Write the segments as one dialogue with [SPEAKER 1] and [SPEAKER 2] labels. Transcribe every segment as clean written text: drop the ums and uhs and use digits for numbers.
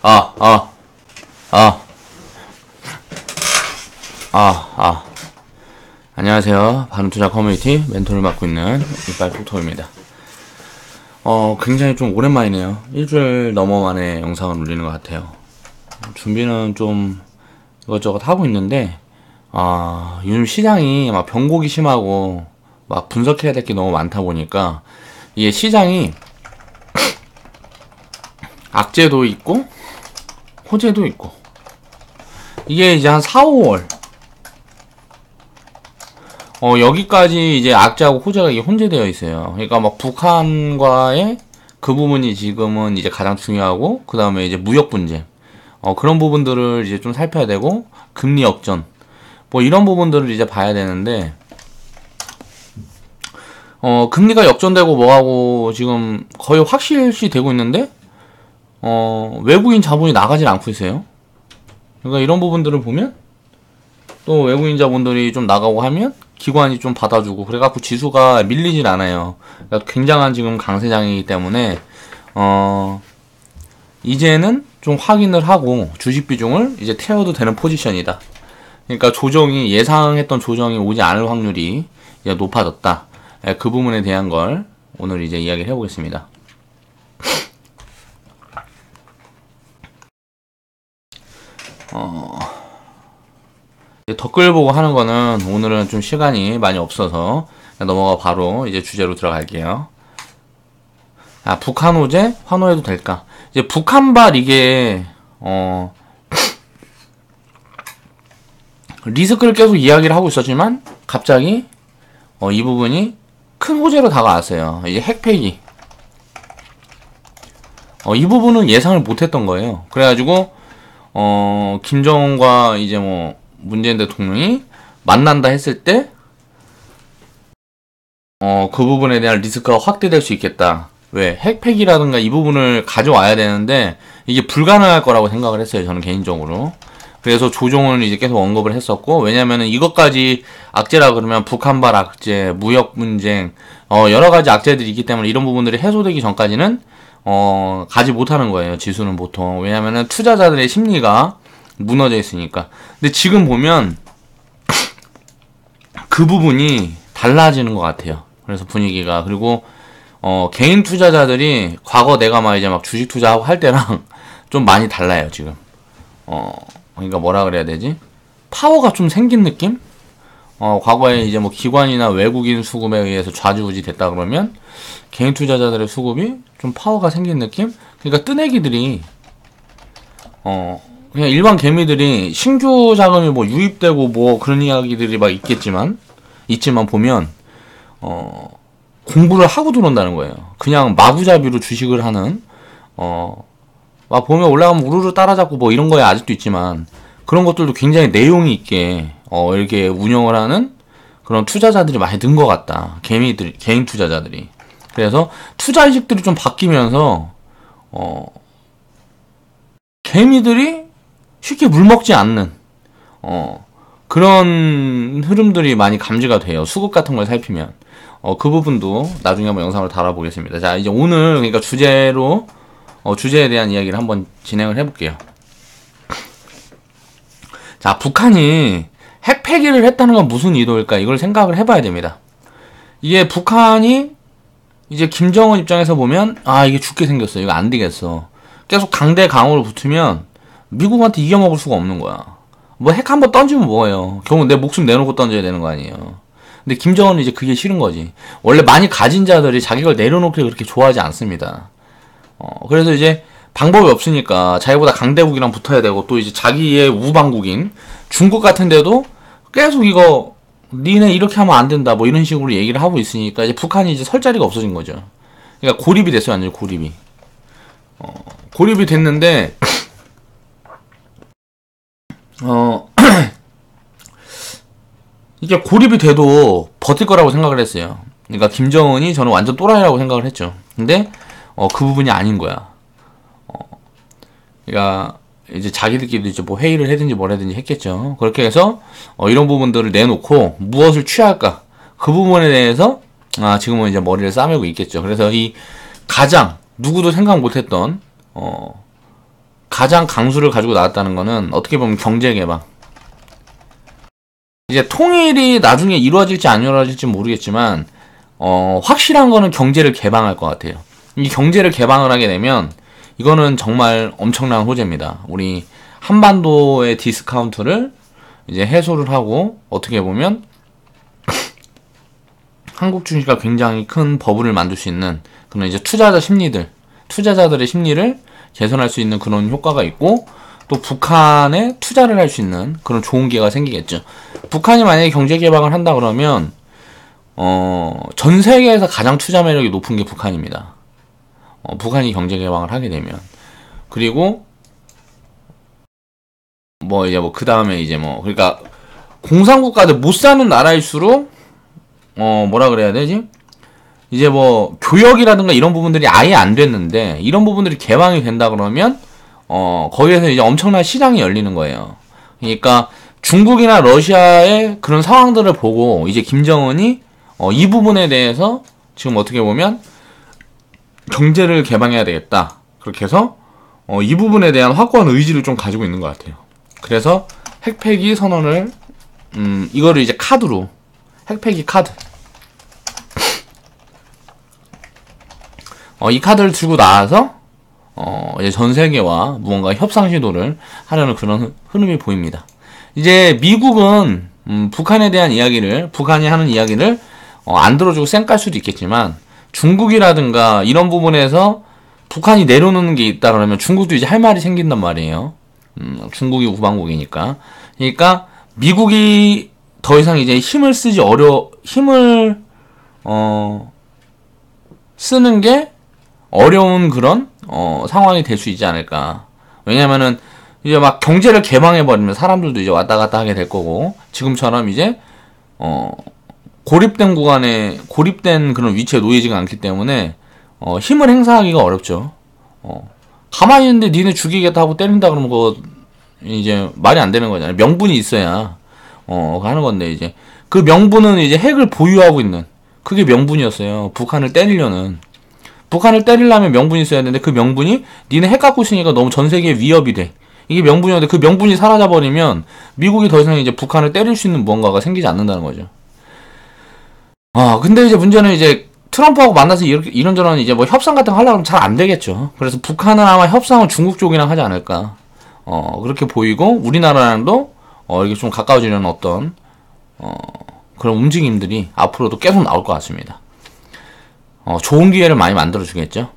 [SPEAKER 1] 아, 아, 아, 아. 안녕하세요. 바른투자 커뮤니티 멘토를 맡고 있는 이빨 톡톡입니다. 굉장히 좀 오랜만이네요. 일주일 넘어 만에 영상을 올리는 것 같아요. 준비는 좀 이것저것 하고 있는데, 요즘 시장이 막 변곡이 심하고, 막 분석해야 될 게 너무 많다 보니까, 이게 시장이 악재도 있고, 호재도 있고, 이게 이제 한 4, 5월, 여기까지 이제 악재하고 호재가 이게 혼재되어 있어요. 그러니까 막 북한과의 그 부분이 지금은 이제 가장 중요하고, 그 다음에 이제 무역 분쟁, 그런 부분들을 이제 좀 살펴야 되고, 금리 역전, 뭐 이런 부분들을 이제 봐야 되는데, 금리가 역전되고 뭐하고 지금 거의 확실시 되고 있는데, 외국인 자본이 나가질 않고 있어요. 그러니까 이런 부분들을 보면, 또 외국인 자본들이 좀 나가고 하면, 기관이 좀 받아주고 그래갖고 지수가 밀리질 않아요. 그러니까 굉장한 지금 강세장이기 때문에 이제는 좀 확인을 하고 주식 비중을 이제 태워도 되는 포지션이다. 그러니까 조정이 예상했던 조정이 오지 않을 확률이 이제 높아졌다. 그 부분에 대한 걸 오늘 이제 이야기를 해보겠습니다. 댓글 보고 하는 거는 오늘은 좀 시간이 많이 없어서 넘어가 바로 이제 주제로 들어갈게요. 북한 호재 환호해도 될까? 이제 북한발 이게 리스크를 계속 이야기를 하고 있었지만 갑자기 이 부분이 큰 호재로 다가왔어요. 이제 핵폐기. 이 부분은 예상을 못했던 거예요. 그래가지고 김정은과 이제 뭐 문재인 대통령이 만난다 했을 때, 그 부분에 대한 리스크가 확대될 수 있겠다. 왜? 핵폐기라든가 이 부분을 가져와야 되는데, 이게 불가능할 거라고 생각을 했어요, 저는 개인적으로. 그래서 조정을 이제 계속 언급을 했었고, 왜냐면은 이것까지 악재라 그러면 북한발 악재, 무역 분쟁, 여러 가지 악재들이 있기 때문에 이런 부분들이 해소되기 전까지는, 가지 못하는 거예요, 지수는 보통. 왜냐면은 투자자들의 심리가 무너져 있으니까. 근데 지금 보면 그 부분이 달라지는 것 같아요. 그래서 분위기가. 그리고 개인 투자자들이 과거 내가 막 이제 막 주식 투자하고 할 때랑 좀 많이 달라요, 지금. 그러니까 뭐라 그래야 되지? 파워가 좀 생긴 느낌? 과거에 이제 뭐 기관이나 외국인 수급에 의해서 좌지우지 됐다 그러면 개인 투자자들의 수급이 좀 파워가 생긴 느낌? 그러니까 뜨내기들이 그냥 일반 개미들이 신규 자금이 뭐 유입되고 뭐 그런 이야기들이 막 있지만 보면 공부를 하고 들어온다는 거예요. 그냥 마구잡이로 주식을 하는 막 보면 올라가면 우르르 따라잡고 뭐 이런 거에 아직도 있지만 그런 것들도 굉장히 내용이 있게 이렇게 운영을 하는 그런 투자자들이 많이 는 것 같다. 개인 투자자들이. 그래서 투자의식들이 좀 바뀌면서 개미들이 쉽게 물먹지 않는 그런 흐름들이 많이 감지가 돼요. 수급 같은 걸 살피면 그 부분도 나중에 한번 영상을 달아보겠습니다. 자, 이제 오늘 그러니까 주제에 대한 이야기를 한번 진행을 해볼게요. 자, 북한이 핵폐기를 했다는 건 무슨 의도일까? 이걸 생각을 해봐야 됩니다. 이게 북한이 이제 김정은 입장에서 보면 이게 죽게 생겼어. 이거 안 되겠어. 계속 강대 강으로 붙으면 미국한테 이겨먹을 수가 없는 거야. 뭐 핵 한번 던지면 뭐예요. 결국 내 목숨 내놓고 던져야 되는 거 아니에요. 근데 김정은은 이제 그게 싫은 거지. 원래 많이 가진 자들이 자기 걸 내려놓기 그렇게 좋아하지 않습니다. 그래서 이제 방법이 없으니까 자기보다 강대국이랑 붙어야 되고 또 이제 자기의 우방국인 중국 같은 데도 계속 이거 니네 이렇게 하면 안 된다 뭐 이런 식으로 얘기를 하고 있으니까 이제 북한이 이제 설 자리가 없어진 거죠. 그러니까 고립이 됐어요. 완전히 고립이. 고립이 됐는데 이게 고립이 돼도 버틸 거라고 생각을 했어요. 그러니까 김정은이 저는 완전 또라이라고 생각을 했죠. 근데 그 부분이 아닌 거야. 그러니까 이제 자기들끼리 이제 뭐 회의를 하든지 뭘 하든지 했겠죠. 그렇게 해서 이런 부분들을 내놓고 무엇을 취할까 그 부분에 대해서 지금은 이제 머리를 싸매고 있겠죠. 그래서 이 가장 누구도 생각 못했던 가장 강수를 가지고 나왔다는 거는 어떻게 보면 경제 개방. 이제 통일이 나중에 이루어질지 안 이루어질지 모르겠지만 확실한 거는 경제를 개방할 것 같아요. 이 경제를 개방을 하게 되면 이거는 정말 엄청난 호재입니다. 우리 한반도의 디스카운트를 이제 해소를 하고 어떻게 보면 한국 증시가 굉장히 큰 버블을 만들 수 있는 그런 이제 투자자들의 심리를 개선할 수 있는 그런 효과가 있고 또 북한에 투자를 할 수 있는 그런 좋은 기회가 생기겠죠. 북한이 만약에 경제 개방을 한다 그러면 전 세계에서 가장 투자 매력이 높은 게 북한입니다. 북한이 경제 개방을 하게 되면 그리고 그 다음에 그러니까 공산국가들 못 사는 나라일수록 뭐라 그래야 되지? 이제 교역이라든가 이런 부분들이 아예 안 됐는데 이런 부분들이 개방이 된다 그러면 거기에서 이제 엄청난 시장이 열리는 거예요. 그러니까 중국이나 러시아의 그런 상황들을 보고 이제 김정은이 이 부분에 대해서 지금 어떻게 보면 경제를 개방해야 되겠다. 그렇게 해서 이 부분에 대한 확고한 의지를 좀 가지고 있는 것 같아요. 그래서 핵폐기 선언을 이거를 이제 카드로 핵폐기 카드 이 카드를 들고 나와서 이제 전 세계와 무언가 협상 시도를 하려는 그런 흐름이 보입니다. 이제 미국은 북한에 대한 이야기를 북한이 하는 이야기를 안 들어주고 쌩깔 수도 있겠지만 중국이라든가 이런 부분에서 북한이 내려놓는 게 있다 그러면 중국도 이제 할 말이 생긴단 말이에요. 중국이 우방국이니까. 그러니까 미국이 더 이상 이제 힘을 쓰는 게 어려운 그런 상황이 될 수 있지 않을까. 왜냐면은 이제 막 경제를 개방해버리면 사람들도 이제 왔다 갔다 하게 될 거고 지금처럼 이제 고립된 그런 위치에 놓이지가 않기 때문에 힘을 행사하기가 어렵죠. 가만히 있는데 니네 죽이겠다 하고 때린다 그러면 그거 이제 말이 안 되는 거잖아요. 명분이 있어야 하는 건데 이제 그 명분은 이제 핵을 보유하고 있는 그게 명분이었어요. 북한을 때리려면 명분이 있어야 되는데 그 명분이 니네 핵 갖고 있으니까 너무 전 세계에 위협이 돼. 이게 명분이었는데 그 명분이 사라져버리면 미국이 더 이상 이제 북한을 때릴 수 있는 무언가가 생기지 않는다는 거죠. 근데 이제 문제는 이제 트럼프하고 만나서 이런저런 이제 협상 같은 거 하려고 하면 잘 안 되겠죠. 그래서 북한은 아마 협상은 중국 쪽이랑 하지 않을까. 그렇게 보이고, 우리나라랑도, 이렇게 좀 가까워지려는 어떤, 그런 움직임들이 앞으로도 계속 나올 것 같습니다. 좋은 기회를 많이 만들어주겠죠.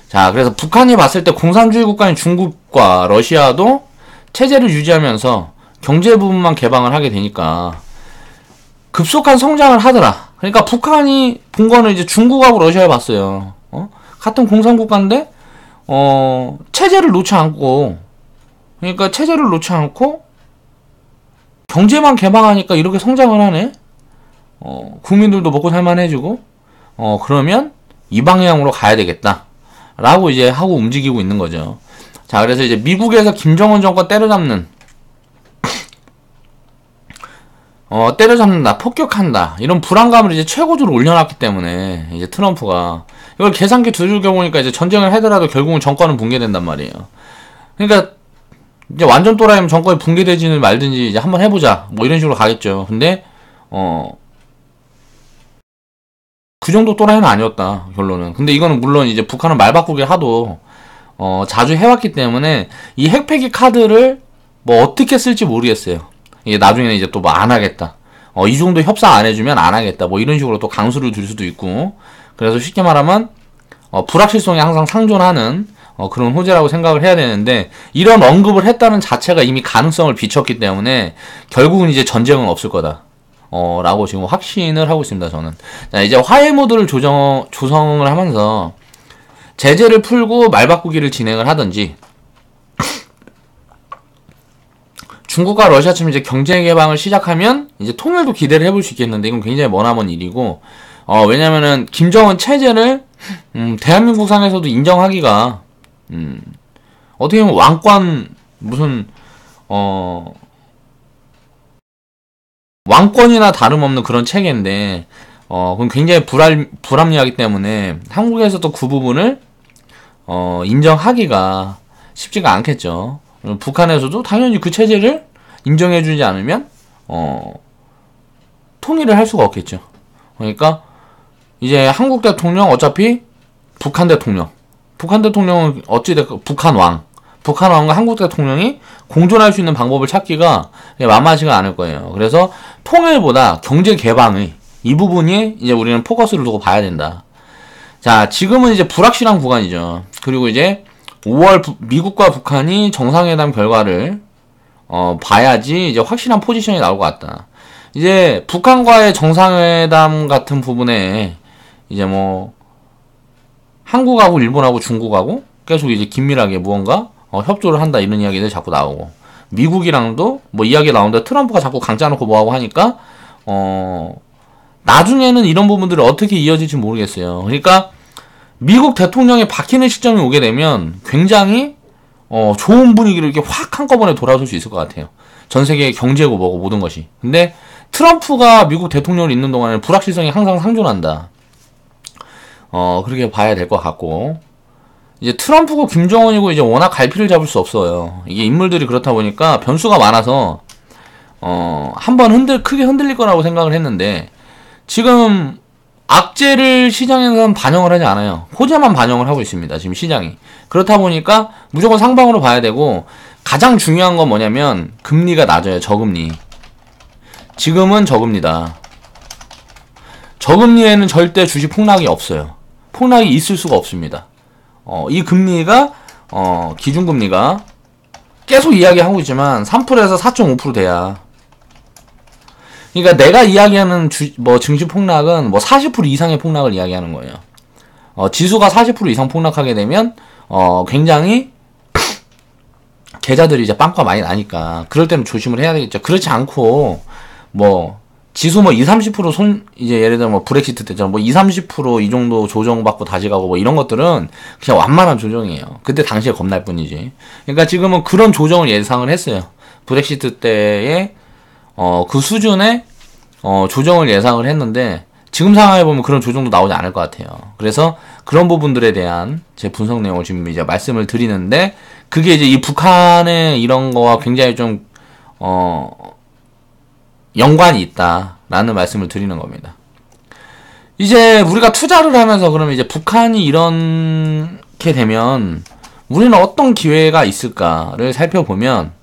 [SPEAKER 1] 자, 그래서 북한이 봤을 때 공산주의 국가인 중국과 러시아도 체제를 유지하면서 경제 부분만 개방을 하게 되니까 급속한 성장을 하더라. 그러니까 북한이 본 거는 이제 중국하고 러시아에 봤어요. 같은 공산국가인데, 체제를 놓지 않고, 경제만 개방하니까 이렇게 성장을 하네? 국민들도 먹고 살만해지고, 그러면 이 방향으로 가야 되겠다. 라고 이제 하고 움직이고 있는 거죠. 자, 그래서 이제 미국에서 김정은 정권 때려잡는다, 폭격한다, 이런 불안감을 이제 최고조로 올려놨기 때문에, 이제 트럼프가, 이걸 계산기 두들겨 보니까 이제 전쟁을 하더라도 결국은 정권은 붕괴된단 말이에요. 그러니까, 이제 완전 또라이면 정권이 붕괴되지는 말든지 이제 한번 해보자. 이런 식으로 가겠죠. 근데, 그 정도 또라이는 아니었다, 결론은. 근데 이거는 물론 이제 북한은 말 바꾸기를 하도, 자주 해왔기 때문에, 이 핵폐기 카드를 어떻게 쓸지 모르겠어요. 이게 나중에는 이제 또 안 하겠다. 이 정도 협상 안 해주면 안 하겠다. 이런 식으로 또 강수를 둘 수도 있고. 그래서 쉽게 말하면, 불확실성이 항상 상존하는, 그런 호재라고 생각을 해야 되는데, 이런 언급을 했다는 자체가 이미 가능성을 비췄기 때문에, 결국은 이제 전쟁은 없을 거다. 라고 지금 확신을 하고 있습니다, 저는. 자, 이제 화해 모드를 조성을 하면서, 제재를 풀고 말 바꾸기를 진행을 하든지, 중국과 러시아처럼 이제 경제 개방을 시작하면 이제 통일도 기대를 해볼 수 있겠는데 이건 굉장히 머나먼 일이고 왜냐면은 김정은 체제를 대한민국 상에서도 인정하기가 어떻게 보면 왕권 무슨 왕권이나 다름없는 그런 체계인데 그건 굉장히 불합리하기 때문에 한국에서도 그 부분을 인정하기가 쉽지가 않겠죠. 북한에서도 당연히 그 체제를 인정해주지 않으면 통일을 할 수가 없겠죠. 그러니까 이제 한국 대통령 어차피 북한 대통령은 어찌됐건 북한 왕과 한국 대통령이 공존할 수 있는 방법을 찾기가 만만치가 않을 거예요. 그래서 통일보다 경제 개방의 이 부분이 이제 우리는 포커스를 두고 봐야 된다. 자, 지금은 이제 불확실한 구간이죠. 그리고 이제 5월 미국과 북한이 정상회담 결과를 봐야지 이제 확실한 포지션이 나올 것 같다. 이제 북한과의 정상회담 같은 부분에 이제 뭐 한국하고 일본하고 중국하고 계속 이제 긴밀하게 무언가 협조를 한다 이런 이야기들 자꾸 나오고, 미국이랑도 뭐 이야기 나오는데 트럼프가 자꾸 강짜 놓고 뭐하고 하니까 나중에는 이런 부분들이 어떻게 이어질지 모르겠어요. 그러니까 미국 대통령이 바뀌는 시점이 오게 되면 굉장히 좋은 분위기로 이렇게 확 한꺼번에 돌아설 수 있을 것 같아요. 전 세계의 경제고 뭐고 모든 것이. 근데 트럼프가 미국 대통령을 있는 동안에는 불확실성이 항상 상존한다. 그렇게 봐야 될 것 같고, 이제 트럼프고 김정은이고 이제 워낙 갈피를 잡을 수 없어요. 이게 인물들이 그렇다 보니까 변수가 많아서 한번 크게 흔들릴 거라고 생각을 했는데, 지금 악재를 시장에서는 반영을 하지 않아요. 호재만 반영을 하고 있습니다, 지금 시장이. 그렇다 보니까 무조건 상방으로 봐야 되고, 가장 중요한 건 뭐냐면 금리가 낮아요. 저금리. 지금은 저금리다. 저금리에는 절대 주식 폭락이 없어요. 폭락이 있을 수가 없습니다. 이 금리가 기준금리가 계속 이야기하고 있지만 3%에서 4.5% 돼야. 그러니까 내가 이야기하는 증시 폭락은 뭐 40% 이상의 폭락을 이야기하는 거예요. 지수가 40% 이상 폭락하게 되면 굉장히 계좌들이 이제 빵과 많이 나니까 그럴 때는 조심을 해야 되겠죠. 그렇지 않고 뭐 지수 뭐 20-30% 이제 예를 들어 뭐 브렉시트 때처럼 뭐 20-30% 이 정도 조정받고 다시 가고 뭐 이런 것들은 그냥 완만한 조정이에요. 그때 당시에 겁날 뿐이지. 그러니까 지금은 그런 조정을 예상을 했어요. 브렉시트 때에 그 수준의 조정을 예상을 했는데 지금 상황에 보면 그런 조정도 나오지 않을 것 같아요. 그래서 그런 부분들에 대한 제 분석 내용을 지금 이제 말씀을 드리는데, 그게 이제 이 북한의 이런 거와 굉장히 좀 연관이 있다라는 말씀을 드리는 겁니다. 이제 우리가 투자를 하면서 그러면 이제 북한이 이렇게 되면 우리는 어떤 기회가 있을까를 살펴보면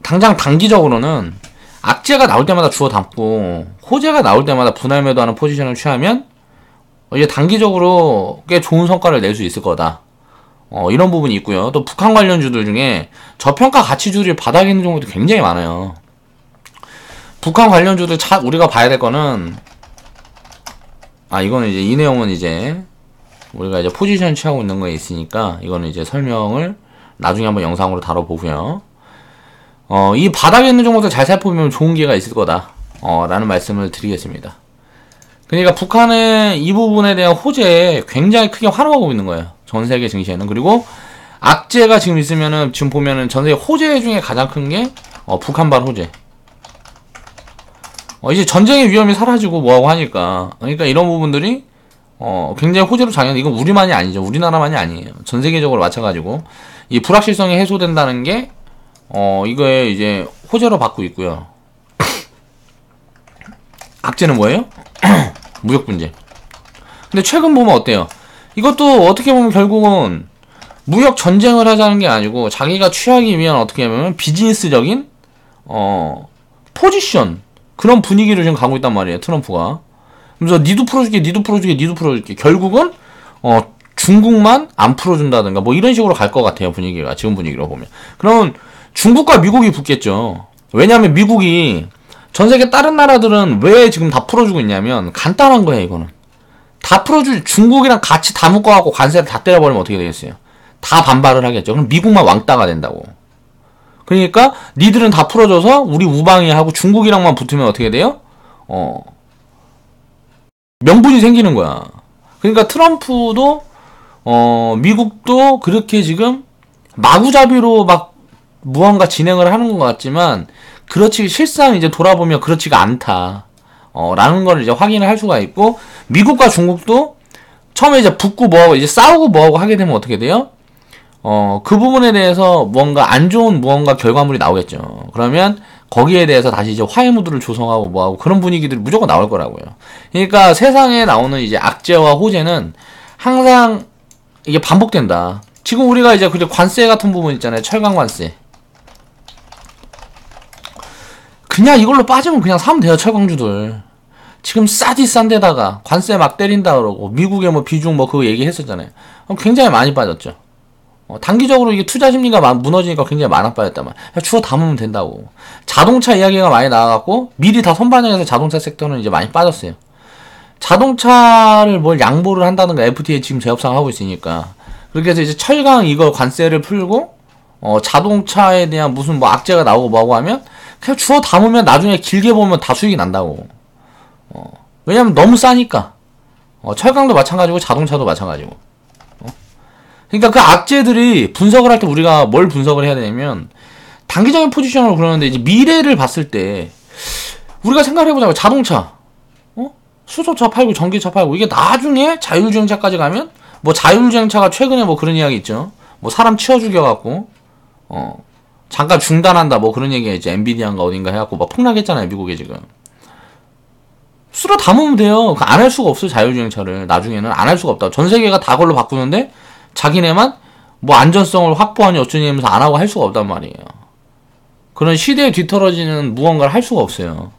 [SPEAKER 1] 당장 단기적으로는 악재가 나올 때마다 주워 담고 호재가 나올 때마다 분할 매도하는 포지션을 취하면 이제 단기적으로 꽤 좋은 성과를 낼 수 있을 거다. 이런 부분이 있고요. 또 북한 관련주들 중에 저평가 가치주들이 바닥에 있는 경우도 굉장히 많아요. 북한 관련주들 우리가 봐야 될 거는, 이거는 이제 이 내용은 이제 우리가 이제 포지션 취하고 있는 거에 있으니까 이거는 이제 설명을 나중에 한번 영상으로 다뤄보고요. 이 바닥에 있는 종목들 잘 살펴보면 좋은 기회가 있을 거다. 라는 말씀을 드리겠습니다. 그러니까 북한의 이 부분에 대한 호재에 굉장히 크게 환호하고 있는 거예요. 전 세계 증시에는. 그리고 악재가 지금 있으면은 지금 보면은 전 세계 호재 중에 가장 큰 게 북한발 호재. 이제 전쟁의 위험이 사라지고 뭐하고 하니까. 그러니까 이런 부분들이 굉장히 호재로 작용해. 이건 우리만이 아니죠. 우리나라만이 아니에요. 전 세계적으로 마찬가지고 이 불확실성이 해소된다는 게 이거에 이제 호재로 받고 있고요. 악재는 뭐예요? 무역 분쟁. 근데 최근 보면 어때요? 이것도 어떻게 보면 결국은 무역 전쟁을 하자는 게 아니고 자기가 취하기 위한 어떻게 하면 비즈니스적인 포지션, 그런 분위기를 지금 가고 있단 말이에요, 트럼프가. 그래서 니도 풀어줄게. 결국은 중국만 안 풀어준다든가 뭐 이런 식으로 갈 것 같아요, 분위기가. 지금 분위기로 보면. 그러면 중국과 미국이 붙겠죠. 왜냐하면 미국이 전 세계 다른 나라들은 왜 지금 다 풀어주고 있냐면 간단한 거예요. 이거는 다 중국이랑 같이 다 묶어갖고 관세를 다 때려버리면 어떻게 되겠어요? 다 반발을 하겠죠. 그럼 미국만 왕따가 된다고. 그러니까 니들은 다 풀어줘서 우리 우방이 하고 중국이랑만 붙으면 어떻게 돼요? 명분이 생기는 거야. 그러니까 트럼프도 미국도 그렇게 지금 마구잡이로 막 무언가 진행을 하는 것 같지만 그렇지 실상 이제 돌아보면 그렇지가 않다. 라는 걸 이제 확인을 할 수가 있고, 미국과 중국도 처음에 이제 붙고 뭐하고 이제 싸우고 뭐하고 하게 되면 어떻게 돼요? 그 부분에 대해서 뭔가 안 좋은 무언가 결과물이 나오겠죠. 그러면 거기에 대해서 다시 이제 화해 무드를 조성하고 뭐하고 그런 분위기들이 무조건 나올 거라고요. 그러니까 세상에 나오는 이제 악재와 호재는 항상 이게 반복된다. 지금 우리가 이제 그 관세 같은 부분 있잖아요. 철강 관세. 그냥 이걸로 빠지면 그냥 사면 돼요. 철강주들. 지금 싸디 싼 데다가 관세 막 때린다 그러고 미국의 뭐 비중 뭐 그거 얘기했었잖아요. 굉장히 많이 빠졌죠. 단기적으로 이게 투자 심리가 무너지니까 굉장히 많아 빠졌단 말이야. 주워 담으면 된다고. 자동차 이야기가 많이 나와갖고 미리 다 선반영해서 자동차 섹터는 이제 많이 빠졌어요. 자동차를 뭘 양보를 한다든가 FTA 지금 제협상 하고 있으니까. 그렇게 해서 이제 철강 이거 관세를 풀고 자동차에 대한 무슨 뭐 악재가 나오고 뭐하고 하면 그냥 주워 담으면 나중에 길게 보면 다 수익이 난다고. 왜냐면 너무 싸니까. 철강도 마찬가지고 자동차도 마찬가지고. 그러니까 그 악재들이 분석을 할 때 우리가 뭘 분석을 해야 되냐면 단기적인 포지션으로 그러는데 이제 미래를 봤을 때 우리가 생각을 해보자고. 자동차 수소차 팔고 전기차 팔고 이게 나중에 자율주행차까지 가면 뭐 자율주행차가 최근에 뭐 그런 이야기 있죠. 뭐 사람 치워 죽여갖고 잠깐 중단한다 뭐 그런 얘기가 있죠. 엔비디아인가 어딘가 해갖고 막 폭락했잖아요. 미국에 지금. 쓸어 담으면 돼요. 안 할 수가 없어요. 자율주행차를 나중에는 안 할 수가 없다. 전 세계가 다 그걸로 바꾸는데 자기네만 뭐 안전성을 확보하니 어쩌니 하면서 안 하고 할 수가 없단 말이에요. 그런 시대에 뒤떨어지는 무언가를 할 수가 없어요.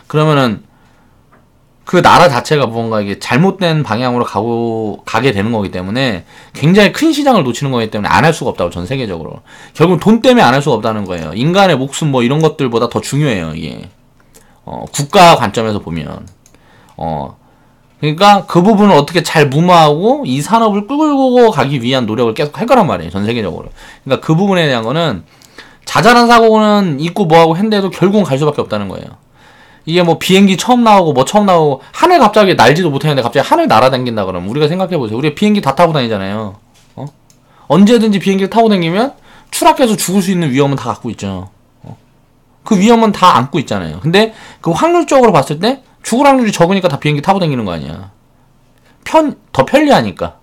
[SPEAKER 1] 그러면은 그 나라 자체가 무언가 이게 잘못된 방향으로 가게 되는 거기 때문에 굉장히 큰 시장을 놓치는 거기 때문에 안 할 수가 없다고. 전 세계적으로 결국 돈 때문에 안 할 수가 없다는 거예요. 인간의 목숨 뭐 이런 것들보다 더 중요해요. 이게 국가 관점에서 보면 그러니까 그 부분을 어떻게 잘 무마하고 이 산업을 끌고 가기 위한 노력을 계속 할 거란 말이에요. 전 세계적으로. 그러니까 그 부분에 대한 거는 자잘한 사고는 있고 뭐하고 했는데도 결국은 갈 수밖에 없다는 거예요. 이게 뭐 비행기 처음 나오고 뭐 처음 나오고 하늘 갑자기 날지도 못했는데 갑자기 하늘 날아다닌다 그러면 우리가 생각해보세요. 우리가 비행기 다 타고 다니잖아요. 언제든지 비행기를 타고 다니면 추락해서 죽을 수 있는 위험은 다 갖고 있죠. 그 위험은 다 안고 있잖아요. 근데 그 확률적으로 봤을 때 죽을 확률이 적으니까 다 비행기 타고 다니는 거 아니야. 더 편리하니까.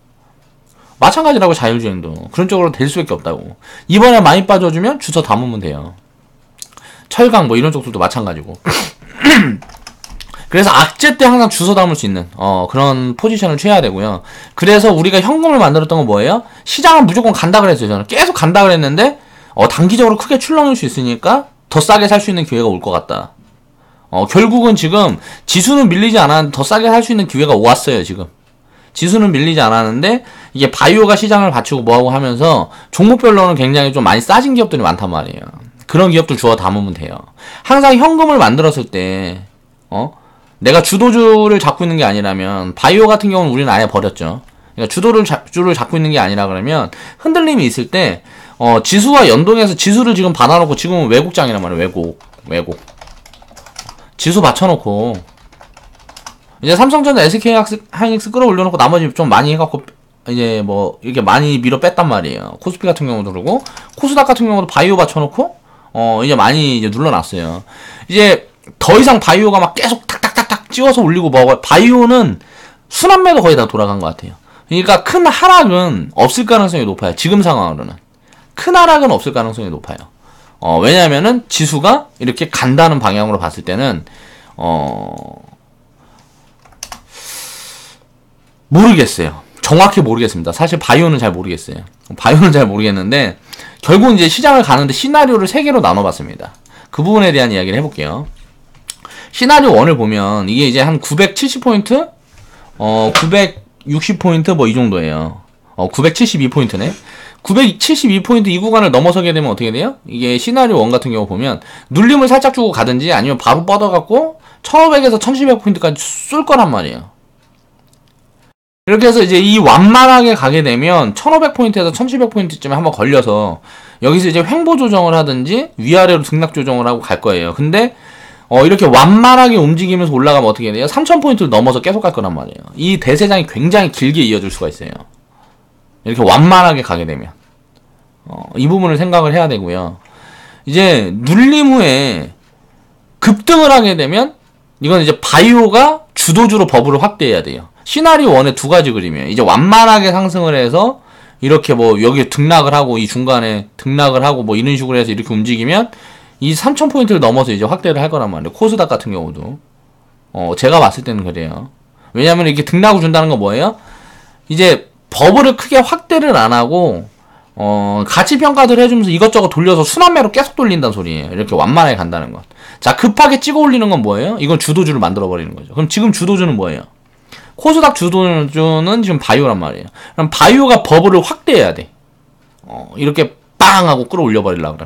[SPEAKER 1] 마찬가지라고 자율주행도. 그런 쪽으로 될 수밖에 없다고. 이번에 많이 빠져주면 주워 담으면 돼요. 철강 뭐 이런 쪽들도 마찬가지고. 그래서 악재 때 항상 주워 담을 수 있는 그런 포지션을 취해야 되고요. 그래서 우리가 현금을 만들었던 건 뭐예요? 시장은 무조건 간다 그랬어요. 저는 계속 간다 그랬는데 단기적으로 크게 출렁일 수 있으니까 더 싸게 살 수 있는 기회가 올 것 같다. 결국은 지금 지수는 밀리지 않았는데 더 싸게 살 수 있는 기회가 왔어요. 지금 지수는 밀리지 않았는데 이게 바이오가 시장을 받치고 뭐하고 하면서 종목별로는 굉장히 좀 많이 싸진 기업들이 많단 말이에요. 그런 기업들 주워 담으면 돼요. 항상 현금을 만들었을 때 내가 주도주를 잡고 있는 게 아니라면 바이오 같은 경우는 우리는 아예 버렸죠. 그러니까 주를 잡고 있는 게 아니라 그러면 흔들림이 있을 때 지수와 연동해서 지수를 지금 받아놓고 지금은 외국장이란 말이에요. 외국 지수 받쳐놓고 이제 삼성전자, SK 하이닉스 끌어올려놓고 나머지 좀 많이 해갖고 이제 뭐 이렇게 많이 밀어 뺐단 말이에요. 코스피 같은 경우도 그러고 코스닥 같은 경우도 바이오 받쳐놓고 이제 많이 이제 눌러놨어요. 이제 더 이상 바이오가 막 계속 탁탁탁탁 찍어서 올리고 뭐 바이오는 순환매도 거의 다 돌아간 것 같아요. 그러니까 큰 하락은 없을 가능성이 높아요. 지금 상황으로는 큰 하락은 없을 가능성이 높아요. 왜냐면은 지수가 이렇게 간다는 방향으로 봤을 때는 모르겠어요. 정확히 모르겠습니다. 사실 바이오는 잘 모르겠어요. 바이오는 잘 모르겠는데 결국 이제 시장을 가는데 시나리오를 3개로 나눠봤습니다. 그 부분에 대한 이야기를 해볼게요. 시나리오 1을 보면 이게 이제 한 970포인트? 960포인트 뭐 이 정도예요. 972포인트네. 972포인트 이 구간을 넘어서게 되면 어떻게 돼요? 이게 시나리오 1 같은 경우 보면 눌림을 살짝 주고 가든지 아니면 바로 뻗어갖고 1500에서 1700포인트까지 쏠 거란 말이에요. 이렇게 해서 이제 이 완만하게 가게 되면 1500포인트에서 1700포인트쯤에 한번 걸려서 여기서 이제 횡보 조정을 하든지 위아래로 등락 조정을 하고 갈 거예요. 근데 이렇게 완만하게 움직이면서 올라가면 어떻게 돼요? 3000포인트를 넘어서 계속 갈 거란 말이에요. 이 대세장이 굉장히 길게 이어질 수가 있어요. 이렇게 완만하게 가게 되면 이 부분을 생각을 해야 되고요. 이제 눌림 후에 급등을 하게 되면 이건 이제 바이오가 주도주로 버블을 확대해야 돼요. 시나리오 1의 두 가지 그림이에요. 이제 완만하게 상승을 해서 이렇게 뭐 여기 등락을 하고 이 중간에 등락을 하고 뭐 이런 식으로 해서 이렇게 움직이면 이 3000포인트를 넘어서 이제 확대를 할 거란 말이에요. 코스닥 같은 경우도. 제가 봤을 때는 그래요. 왜냐면 이렇게 등락을 준다는 건 뭐예요? 이제 버블을 크게 확대를 안 하고 가치 평가들 해주면서 이것저것 돌려서 순환매로 계속 돌린다는 소리예요. 이렇게 완만하게 간다는 것. 자, 급하게 찍어 올리는 건 뭐예요? 이건 주도주를 만들어 버리는 거죠. 그럼 지금 주도주는 뭐예요? 코스닥 주도주는 지금 바이오란 말이에요. 그럼 바이오가 버블을 확대해야 돼. 이렇게 빵 하고 끌어올려 버리려고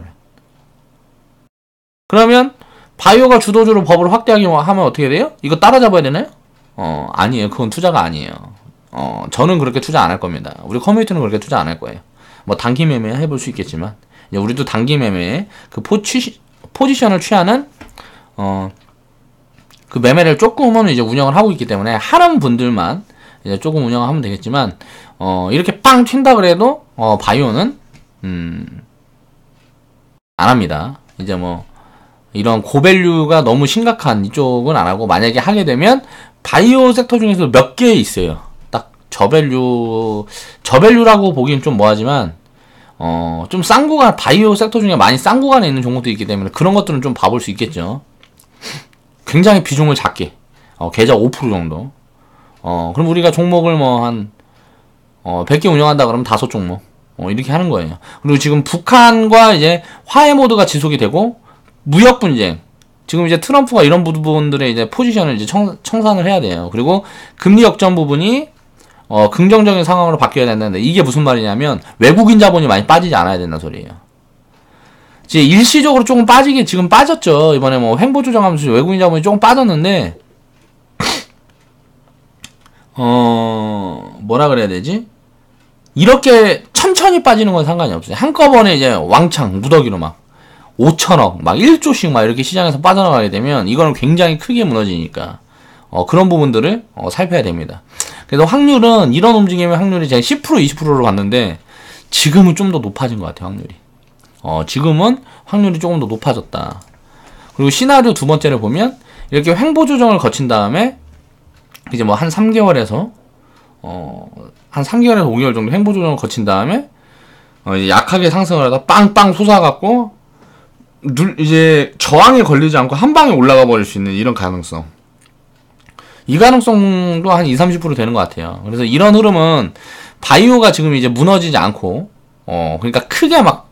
[SPEAKER 1] 그러면 바이오가 주도주로 버블을 확대하기 하면 어떻게 돼요? 이거 따라잡아야 되나요? 아니에요. 그건 투자가 아니에요. 저는 그렇게 투자 안 할 겁니다. 우리 커뮤니티는 그렇게 투자 안 할 거예요. 뭐 단기 매매 해볼 수 있겠지만 우리도 단기 매매에 그 포지션을 취하는 그 매매를 조금은 이제 운영을 하고 있기 때문에 하는 분들만 이제 조금 운영을 하면 되겠지만 이렇게 빵 튄다 그래도 바이오는 안 합니다. 이제 뭐 이런 고밸류가 너무 심각한 이쪽은 안 하고 만약에 하게 되면 바이오 섹터 중에서 몇 개 있어요. 딱 저밸류라고 보기엔 좀 뭐하지만 좀 싼 구간 바이오 섹터 중에 많이 싼 구간에 있는 종목도 있기 때문에 그런 것들은 좀 봐볼 수 있겠죠. 굉장히 비중을 작게 계좌 5% 정도. 그럼 우리가 종목을 뭐 한 100개 운영한다 그러면 5종목 이렇게 하는 거예요. 그리고 지금 북한과 이제 화해 모드가 지속이 되고 무역 분쟁. 지금 이제 트럼프가 이런 부분들의 이제 포지션을 이제 청산을 해야 돼요. 그리고 금리 역전 부분이 긍정적인 상황으로 바뀌어야 된다는데 이게 무슨 말이냐면 외국인 자본이 많이 빠지지 않아야 된다는 소리예요. 이제 일시적으로 조금 빠지게 지금 빠졌죠. 이번에 뭐 횡보 조정하면서 외국인 자본이 조금 빠졌는데 뭐라 그래야 되지? 이렇게 천천히 빠지는 건 상관이 없어요. 한꺼번에 이제 왕창 무더기로 막 5천억, 막 1조씩 막 이렇게 시장에서 빠져나가게 되면 이거는 굉장히 크게 무너지니까 그런 부분들을 살펴야 됩니다. 그래서 확률은 이런 움직임의 확률이 제가 10% 20%로 갔는데 지금은 좀 더 높아진 것 같아요. 확률이. 지금은 확률이 조금 더 높아졌다. 그리고 시나리오 두 번째를 보면 이렇게 횡보 조정을 거친 다음에 이제 뭐 한 3개월에서 한 3개월에서 5개월 정도 횡보 조정을 거친 다음에 이제 약하게 상승을 하다 빵빵 솟아갖고 이제 저항에 걸리지 않고 한 방에 올라가 버릴 수 있는 이런 가능성. 이 가능성도 한 20-30% 되는 것 같아요. 그래서 이런 흐름은 바이오가 지금 이제 무너지지 않고 그러니까 크게 막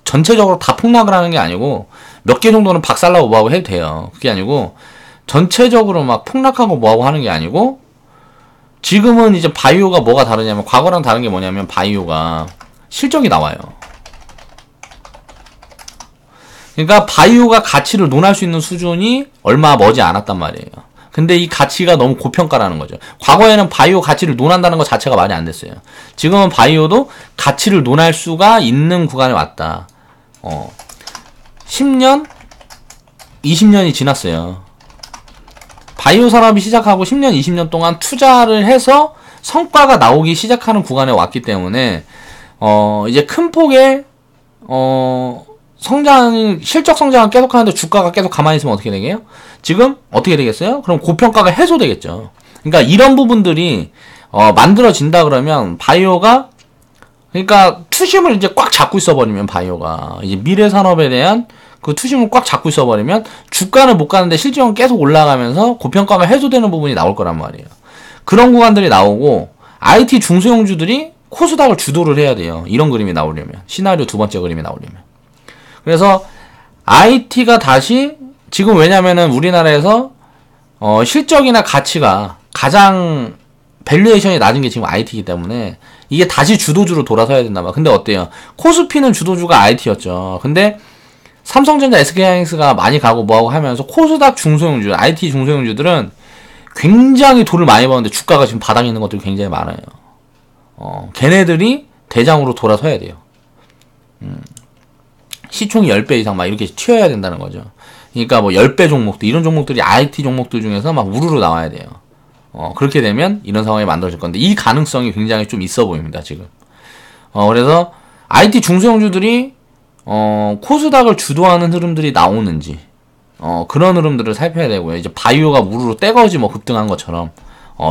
[SPEAKER 1] 전체적으로 다 폭락을 하는 게 아니고 몇 개 정도는 박살나고 뭐하고 해도 돼요. 그게 아니고 전체적으로 막 폭락하고 뭐하고 하는 게 아니고 지금은 이제 바이오가 뭐가 다르냐면 과거랑 다른 게 뭐냐면 바이오가 실적이 나와요. 그러니까 바이오가 가치를 논할 수 있는 수준이 얼마 머지 않았단 말이에요. 근데 이 가치가 너무 고평가라는 거죠. 과거에는 바이오 가치를 논한다는 것 자체가 말이 안 됐어요. 지금은 바이오도 가치를 논할 수가 있는 구간에 왔다. 10년, 20년이 지났어요. 바이오 산업이 시작하고 10년, 20년 동안 투자를 해서 성과가 나오기 시작하는 구간에 왔기 때문에 이제 큰 폭의 실적 성장을 계속 하는데 주가가 계속 가만히 있으면 어떻게 되게요? 지금 어떻게 되겠어요? 그럼 고평가가 해소되겠죠. 그러니까 이런 부분들이 만들어진다 그러면 바이오가 그러니까 투심을 이제 꽉 잡고 있어버리면 바이오가 이제 미래 산업에 대한 그 투심을 꽉 잡고 있어버리면 주가는 못 가는데 실적은 계속 올라가면서 고평가가 해소되는 부분이 나올 거란 말이에요. 그런 구간들이 나오고 IT 중소형주들이 코스닥을 주도를 해야 돼요. 이런 그림이 나오려면 시나리오 두 번째 그림이 나오려면. 그래서 IT가 다시 지금 왜냐면은 우리나라에서 실적이나 가치가 가장 밸류에이션이 낮은 게 지금 IT이기 때문에 이게 다시 주도주로 돌아서야 된다 봐. 근데 어때요? 코스피는 주도주가 IT였죠. 근데 삼성전자, SK하이닉스가 많이 가고 뭐하고 하면서 코스닥 중소형주, IT 중소형주들은 굉장히 돈을 많이 버는데 주가가 지금 바닥에 있는 것들이 굉장히 많아요. 걔네들이 대장으로 돌아서야 돼요. 시총이 10배 이상 막 이렇게 튀어야 된다는 거죠. 그러니까 뭐 10배 종목들, 이런 종목들이 IT 종목들 중에서 막 우르르 나와야 돼요. 그렇게 되면 이런 상황이 만들어질 건데, 이 가능성이 굉장히 좀 있어 보입니다, 지금. 그래서 IT 중소형주들이, 코스닥을 주도하는 흐름들이 나오는지, 그런 흐름들을 살펴야 되고요. 이제 바이오가 우르르 떼거지 뭐 급등한 것처럼,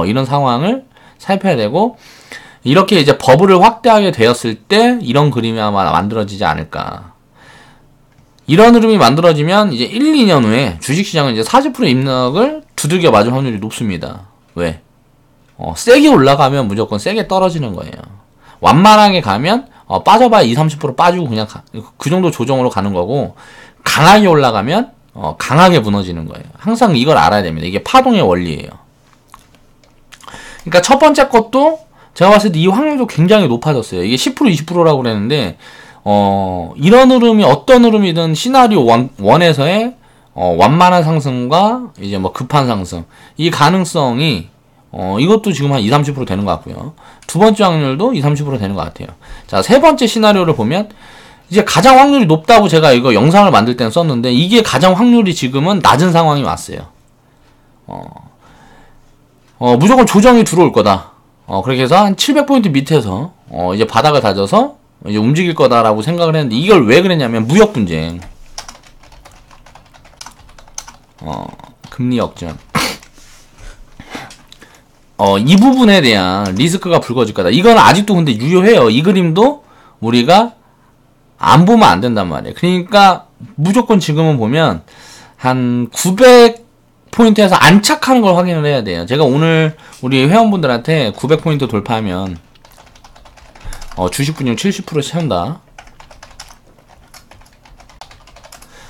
[SPEAKER 1] 이런 상황을 살펴야 되고, 이렇게 이제 버블을 확대하게 되었을 때 이런 그림이 아마 만들어지지 않을까. 이런 흐름이 만들어지면 이제 1, 2년 후에 주식시장은 이제 40% 입력을 두들겨 맞을 확률이 높습니다. 왜? 세게 올라가면 무조건 세게 떨어지는 거예요. 완만하게 가면 빠져봐야 20, 30% 빠지고 그냥 그 정도 조정으로 가는 거고, 강하게 올라가면 강하게 무너지는 거예요. 항상 이걸 알아야 됩니다. 이게 파동의 원리예요. 그러니까 첫 번째 것도 제가 봤을 때 이 확률도 굉장히 높아졌어요. 이게 10% 20%라고 그랬는데 이런 흐름이 어떤 흐름이든 시나리오 1에서의 완만한 상승과 이제 뭐 급한 상승, 이 가능성이 이것도 지금 한 20, 30% 되는 것 같고요. 두 번째 확률도 20, 30% 되는 것 같아요. 자, 세 번째 시나리오를 보면 이제 가장 확률이 높다고 제가 이거 영상을 만들 때는 썼는데, 이게 가장 확률이 지금은 낮은 상황이 왔어요. 무조건 조정이 들어올 거다. 그렇게 해서 한 700포인트 밑에서 이제 바닥을 다져서 이제 움직일 거다라고 생각을 했는데, 이걸 왜 그랬냐면 무역 분쟁, 금리 역전, 이 부분에 대한 리스크가 불거질 거다. 이건 아직도 근데 유효해요. 이 그림도 우리가 안 보면 안 된단 말이에요. 그러니까 무조건 지금은 보면 한 900포인트에서 안착하는 걸 확인을 해야 돼요. 제가 오늘 우리 회원분들한테 900포인트 돌파하면 주식 분용 70% 채운다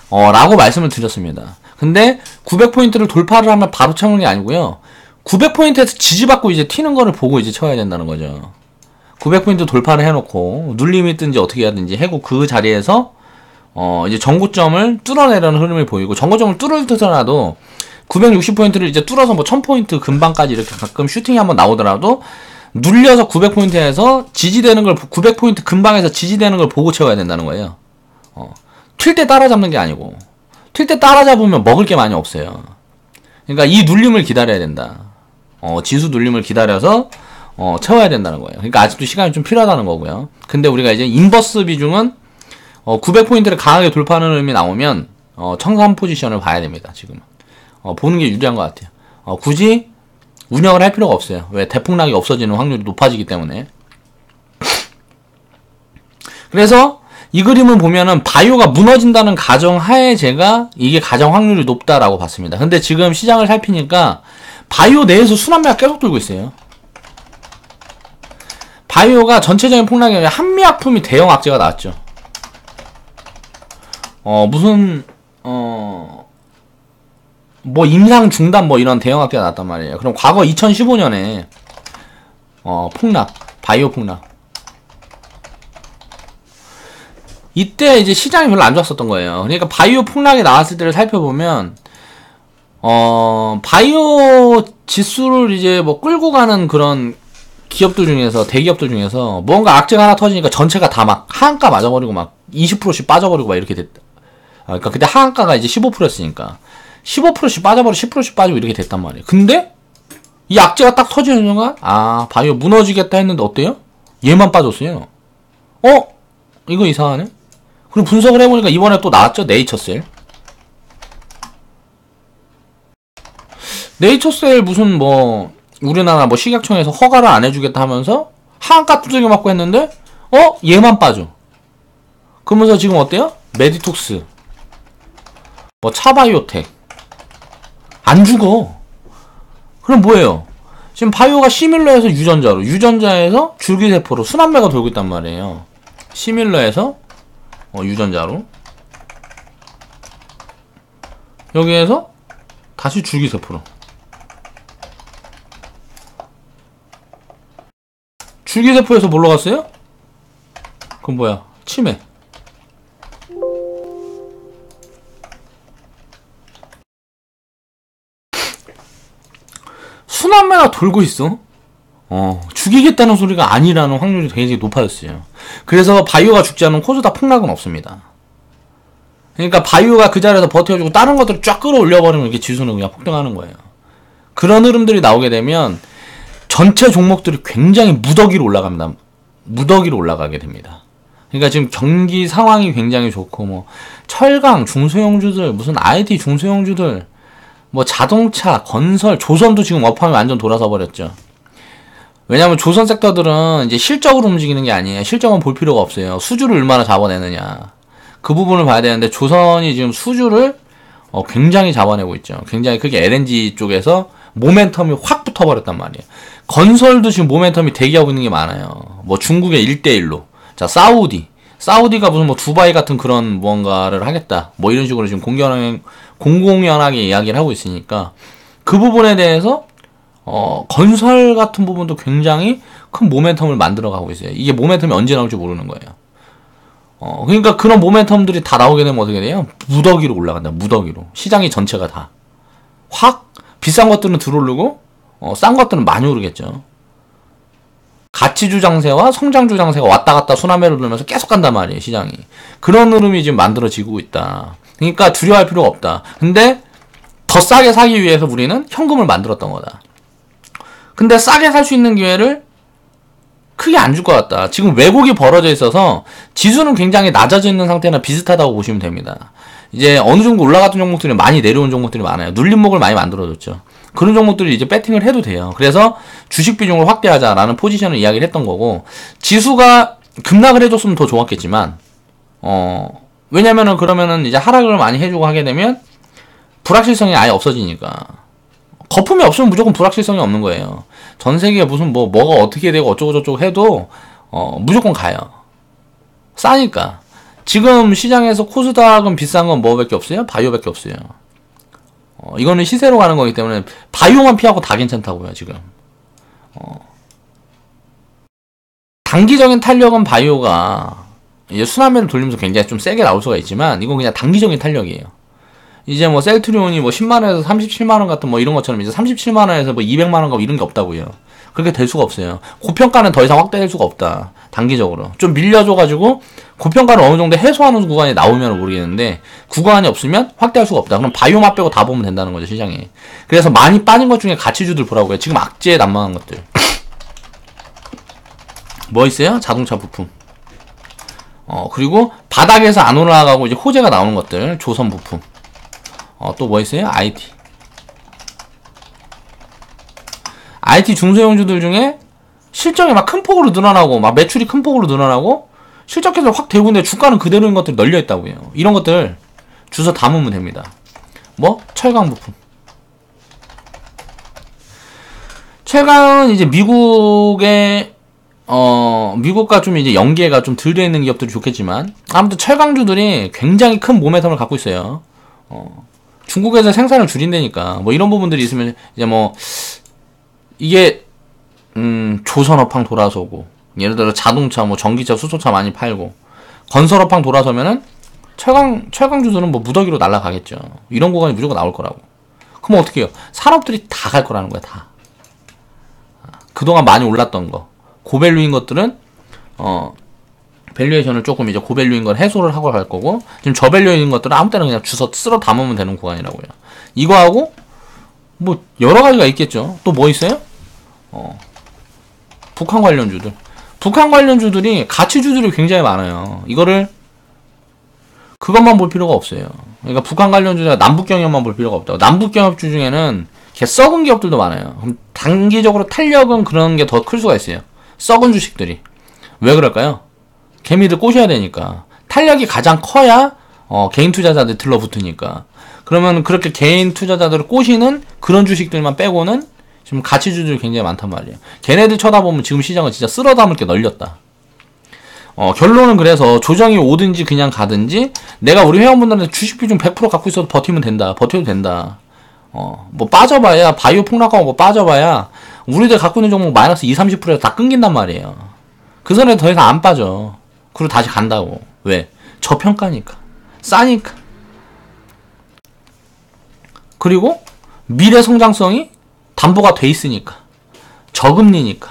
[SPEAKER 1] 라고 말씀을 드렸습니다. 근데 900포인트를 돌파를 하면 바로 채우는 게 아니고요, 900포인트에서 지지받고 이제 튀는 거를 보고 이제 채워야 된다는 거죠. 900포인트 돌파를 해놓고 눌림이 뜬지 어떻게 하든지 해고 그 자리에서 이제 전고점을 뚫어내려는 흐름이 보이고, 전고점을 뚫을 듯하나도 960포인트를 이제 뚫어서 뭐 1000포인트 근방까지 이렇게 가끔 슈팅이 한번 나오더라도 눌려서 900포인트에서 지지되는 걸, 900포인트 근방에서 지지되는 걸 보고 채워야 된다는 거예요. 튈 때 따라잡는 게 아니고, 튈 때 따라잡으면 먹을 게 많이 없어요. 그러니까 이 눌림을 기다려야 된다. 지수 눌림을 기다려서 채워야 된다는 거예요. 그러니까 아직도 시간이 좀 필요하다는 거고요. 근데 우리가 이제 인버스 비중은 900포인트를 강하게 돌파하는 흐름이 나오면 청산 포지션을 봐야 됩니다. 지금은 보는 게 유리한 것 같아요. 굳이 운영을 할 필요가 없어요. 왜? 대폭락이 없어지는 확률이 높아지기 때문에. 그래서 이 그림을 보면은 바이오가 무너진다는 가정하에 제가 이게 가장 확률이 높다라고 봤습니다. 근데 지금 시장을 살피니까 바이오 내에서 순환매가 계속 돌고 있어요. 바이오가 전체적인 폭락이 아니라 한미약품이 대형 악재가 나왔죠. 무슨 뭐 임상 중단 뭐 이런 대형 악재가 나왔단 말이에요. 그럼 과거 2015년에 폭락, 바이오 폭락, 이때 이제 시장이 별로 안 좋았었던 거예요. 그러니까 바이오 폭락이 나왔을 때를 살펴보면 바이오 지수를 이제 뭐 끌고 가는 그런 기업들 중에서, 대기업들 중에서 뭔가 악재가 하나 터지니까 전체가 다 막 하한가 맞아버리고 막 20%씩 빠져버리고 막 이렇게 됐다. 그러니까 그때 하한가가 이제 15%였으니까 15%씩 빠져버리고 10%씩 빠지고 이렇게 됐단 말이에요. 근데 이 악재가 딱 터지는 순간 바이오 무너지겠다 했는데 어때요? 얘만 빠졌어요. 이거 이상하네? 그리고 분석을 해보니까 이번에 또 나왔죠? 네이처셀. 네이처셀 무슨 뭐 우리나라 뭐 식약청에서 허가를 안 해주겠다 하면서 하한가 두들겨 맞고 했는데 얘만 빠져. 그러면서 지금 어때요? 메디톡스, 뭐 차바이오텍 안 죽어. 그럼 뭐예요? 지금 바이오가 시밀러에서 유전자로, 유전자에서 줄기세포로 순환매가 돌고 있단 말이에요. 시밀러에서 유전자로, 여기에서 다시 줄기세포로, 줄기세포에서 뭘로 갔어요? 그럼 뭐야? 치매. 순환매가 돌고 있어. 죽이겠다는 소리가 아니라는 확률이 굉장히 높아졌어요. 그래서 바이오가 죽지 않은 코스닥 폭락은 없습니다. 그러니까 바이오가 그 자리에서 버텨주고 다른 것들을 쫙 끌어올려버리면 이렇게 지수는 그냥 폭등하는 거예요. 그런 흐름들이 나오게 되면 전체 종목들이 굉장히 무더기로 올라갑니다. 무더기로 올라가게 됩니다. 그러니까 지금 경기 상황이 굉장히 좋고, 뭐 철강 중소형주들, 무슨 IT 중소형주들, 뭐 자동차, 건설, 조선도 지금 업황이 완전 돌아서 버렸죠. 왜냐면 조선 섹터들은 이제 실적으로 움직이는 게 아니에요. 실적은 볼 필요가 없어요. 수주를 얼마나 잡아내느냐. 그 부분을 봐야 되는데 조선이 지금 수주를 굉장히 잡아내고 있죠. 굉장히 크게 LNG 쪽에서 모멘텀이 확 붙어버렸단 말이에요. 건설도 지금 모멘텀이 대기하고 있는 게 많아요. 뭐 중국의 1대1로. 자, 사우디가 무슨 뭐 두바이 같은 그런 무언가를 하겠다. 뭐 이런 식으로 지금 공공연하게 이야기를 하고 있으니까 그 부분에 대해서 건설 같은 부분도 굉장히 큰 모멘텀을 만들어 가고 있어요. 이게 모멘텀이 언제 나올지 모르는 거예요. 그러니까 그런 모멘텀들이 다 나오게 되면 어떻게 돼요? 무더기로 올라간다. 무더기로. 시장이 전체가 다. 확 비싼 것들은 들어오르고 싼 것들은 많이 오르겠죠. 가치주 장세와 성장주 장세가 왔다 갔다 순환매를 돌면서 계속 간단 말이에요. 시장이. 그런 흐름이 지금 만들어지고 있다. 그러니까 두려워할 필요가 없다. 근데 더 싸게 사기 위해서 우리는 현금을 만들었던 거다. 근데 싸게 살 수 있는 기회를 크게 안 줄 것 같다. 지금 왜곡이 벌어져 있어서 지수는 굉장히 낮아져 있는 상태나 비슷하다고 보시면 됩니다. 이제 어느 정도 올라갔던 종목들이 많이 내려온 종목들이 많아요. 눌림목을 많이 만들어줬죠. 그런 종목들이 이제 배팅을 해도 돼요. 그래서 주식 비중을 확대하자라는 포지션을 이야기를 했던 거고, 지수가 급락을 해줬으면 더 좋았겠지만, 왜냐면은 그러면은 이제 하락을 많이 해주고 하게 되면 불확실성이 아예 없어지니까. 거품이 없으면 무조건 불확실성이 없는 거예요. 전 세계에 무슨 뭐가 어떻게 되고 어쩌고저쩌고 해도 무조건 가요. 싸니까. 지금 시장에서 코스닥은 비싼 건 뭐밖에 없어요? 바이오밖에 없어요. 이거는 시세로 가는 거기 때문에 바이오만 피하고 다 괜찮다고요, 지금. 단기적인 탄력은 바이오가 이제 순환매를 돌리면서 굉장히 좀 세게 나올 수가 있지만, 이건 그냥 단기적인 탄력이에요. 이제 뭐 셀트리온이 뭐 10만원에서 37만원 같은 뭐 이런 것처럼 이제 37만원에서 뭐 200만원 가고 이런 게 없다고요. 그렇게 될 수가 없어요. 고평가는 더 이상 확대될 수가 없다. 단기적으로. 좀 밀려줘가지고 고평가를 어느 정도 해소하는 구간이 나오면 모르겠는데, 구간이 없으면 확대할 수가 없다. 그럼 바이오만 빼고 다 보면 된다는 거죠, 시장에. 그래서 많이 빠진 것 중에 가치주들 보라고 해요. 지금 악재에 난망한 것들. 뭐 있어요? 자동차 부품. 그리고 바닥에서 안 올라가고 이제 호재가 나오는 것들. 조선 부품. 또 뭐 있어요? IT 중소형주들 중에 실적이 막 큰 폭으로 늘어나고, 막 매출이 큰 폭으로 늘어나고, 실적 계속 확 되고 있는데 주가는 그대로인 것들이 널려있다고요. 이런 것들 주워 담으면 됩니다. 뭐? 철강 부품. 철강은 이제 미국과 좀 이제 연계가 좀 덜 되어 있는 기업들이 좋겠지만, 아무튼 철강주들이 굉장히 큰 모멘텀을 갖고 있어요. 중국에서 생산을 줄인다니까. 뭐 이런 부분들이 있으면 이제 뭐 이게 조선업황 돌아서고, 예를 들어 자동차, 뭐 전기차, 수소차 많이 팔고, 건설업황 돌아서면은 철강주들은 뭐 무더기로 날아가겠죠. 이런 구간이 무조건 나올 거라고. 그럼 어떻게 해요? 산업들이 다 갈 거라는 거야, 다. 그동안 많이 올랐던 거, 고밸류인 것들은 밸류에이션을 조금 이제 고밸류인 걸 해소를 하고 갈 거고, 지금 저밸류인 것들은 아무 때나 그냥 주워 쓸어 담으면 되는 구간이라고요. 이거하고 뭐 여러 가지가 있겠죠. 또 뭐 있어요? 북한 관련주들. 북한 관련주들이 가치주들이 굉장히 많아요. 이거를 그것만 볼 필요가 없어요. 그러니까 북한 관련주가 남북경협만 볼 필요가 없다고. 남북경협주 중에는 개 썩은 기업들도 많아요. 그럼 단기적으로 탄력은 그런 게 더 클 수가 있어요. 썩은 주식들이. 왜 그럴까요? 개미들 꼬셔야 되니까. 탄력이 가장 커야 개인 투자자들 들러붙으니까. 그러면 그렇게 개인 투자자들을 꼬시는 그런 주식들만 빼고는 지금 가치주들이 굉장히 많단 말이에요. 걔네들 쳐다보면 지금 시장은 진짜 쓸어 담을 게 널렸다. 결론은 그래서 조정이 오든지 그냥 가든지, 내가 우리 회원분들한테 주식 비중 100% 갖고 있어도 버티면 된다. 버텨도 된다. 뭐 빠져봐야, 바이오 폭락하고 뭐 빠져봐야 우리들 갖고 있는 종목 마이너스 20-30%에서 다 끊긴단 말이에요. 그 선에 더 이상 안 빠져. 그리고 다시 간다고. 왜? 저평가니까. 싸니까. 그리고 미래 성장성이 담보가 돼 있으니까. 저금리니까.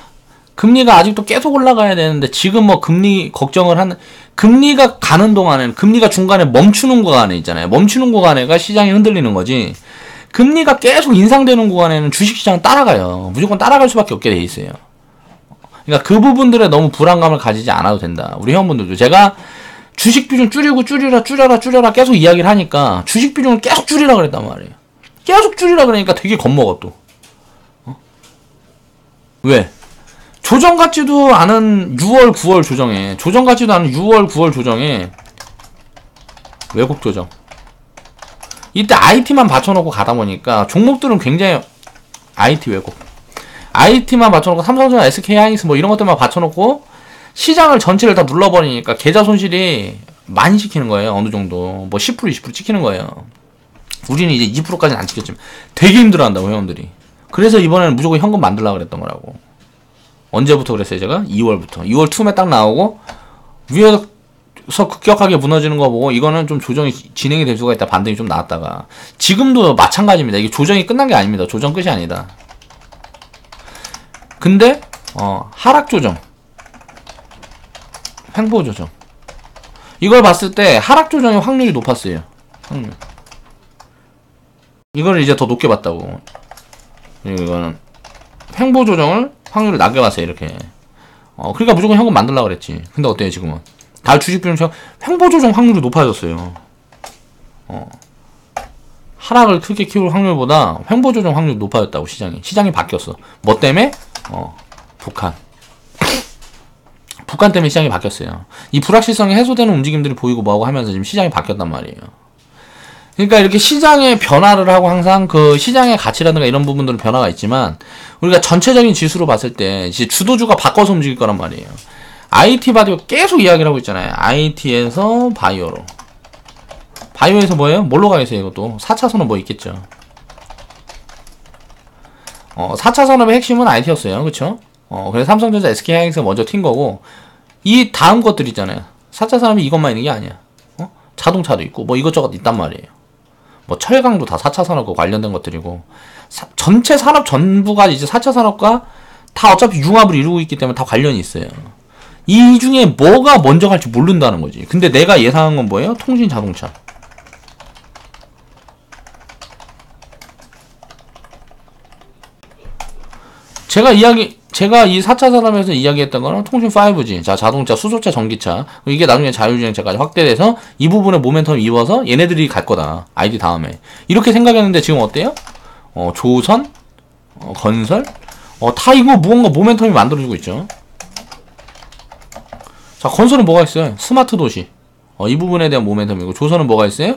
[SPEAKER 1] 금리가 아직도 계속 올라가야 되는데, 지금 뭐 금리 걱정을 하는, 금리가 가는 동안에는, 금리가 중간에 멈추는 구간에 있잖아요. 멈추는 구간에가 시장이 흔들리는 거지. 금리가 계속 인상되는 구간에는 주식시장은 따라가요. 무조건 따라갈 수밖에 없게 돼 있어요. 그러니까 그 부분들에 너무 불안감을 가지지 않아도 된다. 우리 회원분들도. 제가 주식 비중 줄이고 줄여라 계속 이야기를 하니까 주식 비중을 계속 줄이라 그랬단 말이에요. 계속 줄이라 그러니까 되게 겁먹어 또. 왜? 조정 같지도 않은 6월, 9월 조정에, 조정 같지도 않은 6월, 9월 조정에 왜곡 조정. 이때 IT만 받쳐놓고 가다 보니까 종목들은 굉장히 IT 왜곡. IT만 받쳐놓고 삼성전자, SK하이닉스 뭐 이런 것들만 받쳐놓고 시장을 전체를 다 눌러버리니까 계좌 손실이 많이 찍히는 거예요. 어느 정도. 뭐 10%, 20% 찍히는 거예요. 우리는 이제 2%까지는 안 찍혔지만 되게 힘들어한다고 회원들이. 그래서 이번에는 무조건 현금 만들려고 그랬던 거라고. 언제부터 그랬어요 제가? 2월부터. 2월 툼에 딱 나오고 위에서 급격하게 무너지는 거 보고 이거는 좀 조정이 진행이 될 수가 있다. 반등이 좀 나왔다가. 지금도 마찬가지입니다. 이게 조정이 끝난 게 아닙니다. 조정 끝이 아니다. 근데 하락 조정, 횡보 조정, 이걸 봤을 때 하락 조정의 확률이 높았어요. 확률. 이걸 이제 더 높게 봤다고. 이거는 횡보 조정을 확률을 낮게 봤어요. 이렇게. 그러니까 무조건 현금 만들려고 그랬지. 근데 어때요 지금은? 달 주식 비중처럼 횡보 조정 확률이 높아졌어요. 하락을 크게 키울 확률보다 횡보 조정 확률이 높아졌다고. 시장이 바뀌었어. 뭐 때문에? 북한 때문에 시장이 바뀌었어요. 이 불확실성이 해소되는 움직임들이 보이고 뭐하고 하면서 지금 시장이 바뀌었단 말이에요. 그러니까 이렇게 시장의 변화를 하고 항상 그 시장의 가치라든가 이런 부분들은 변화가 있지만 우리가 전체적인 지수로 봤을 때 이제 주도주가 바꿔서 움직일 거란 말이에요. IT 바이오 계속 이야기를 하고 있잖아요. IT에서 바이오로. 바이오에서 뭐예요? 뭘로 가겠어요 이것도? 4차 산업 뭐 있겠죠. 4차 산업의 핵심은 IT였어요. 그쵸? 그래서 삼성전자, SK하이닉스가 먼저 튄 거고 이 다음 것들 있잖아요. 4차 산업이 이것만 있는 게 아니야. 자동차도 있고 뭐 이것저것 있단 말이에요. 뭐 철강도 다 4차 산업과 관련된 것들이고 전체 산업 전부가 이제 4차 산업과 다 어차피 융합을 이루고 있기 때문에 다 관련이 있어요. 이 중에 뭐가 먼저 갈지 모른다는 거지. 근데 내가 예상한 건 뭐예요? 통신 자동차. 제가 이 4차 산업에서 이야기했던 거는 통신 5G, 자, 자동차, 수소차, 전기차. 이게 나중에 자율주행차까지 확대돼서 이 부분에 모멘텀을 이어서 얘네들이 갈 거다. IT 다음에. 이렇게 생각했는데 지금 어때요? 조선, 건설, 다 이거 무언가 모멘텀이 만들어지고 있죠. 자, 건설은 뭐가 있어요? 스마트 도시. 이 부분에 대한 모멘텀이고, 조선은 뭐가 있어요?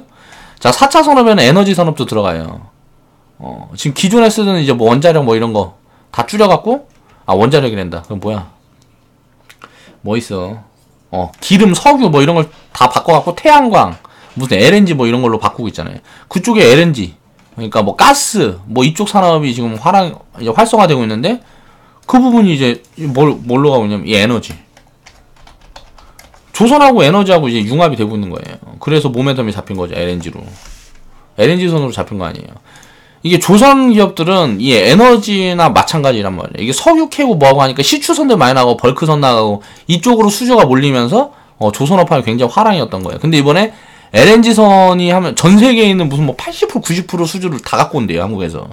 [SPEAKER 1] 자, 4차 산업에는 에너지 산업도 들어가요. 지금 기존에 쓰던 이제 뭐 원자력 뭐 이런 거 다 줄여갖고, 원자력이란다. 그럼 뭐야? 뭐 있어? 기름, 석유 뭐 이런 걸 다 바꿔갖고 태양광, 무슨 LNG 뭐 이런 걸로 바꾸고 있잖아요. 그쪽에 LNG, 그러니까 뭐 가스, 뭐 이쪽 산업이 지금 이제 활성화되고 있는데, 그 부분이 이제 뭘로 가고 있냐면, 이 에너지. 조선하고 에너지하고 이제 융합이 되고 있는 거예요. 그래서 모멘텀이 잡힌 거죠. LNG로. LNG 선으로 잡힌 거 아니에요. 이게 조선 기업들은 이 에너지나 마찬가지란 말이에요. 이게 석유 캐고 뭐하고 하니까 시추선들 많이 나가고 벌크선 나가고 이쪽으로 수요가 몰리면서 조선업황이 굉장히 화랑이었던 거예요. 근데 이번에 LNG선이 하면 전 세계에 있는 무슨 뭐 80% 90% 수주를 다 갖고 온대요. 한국에서.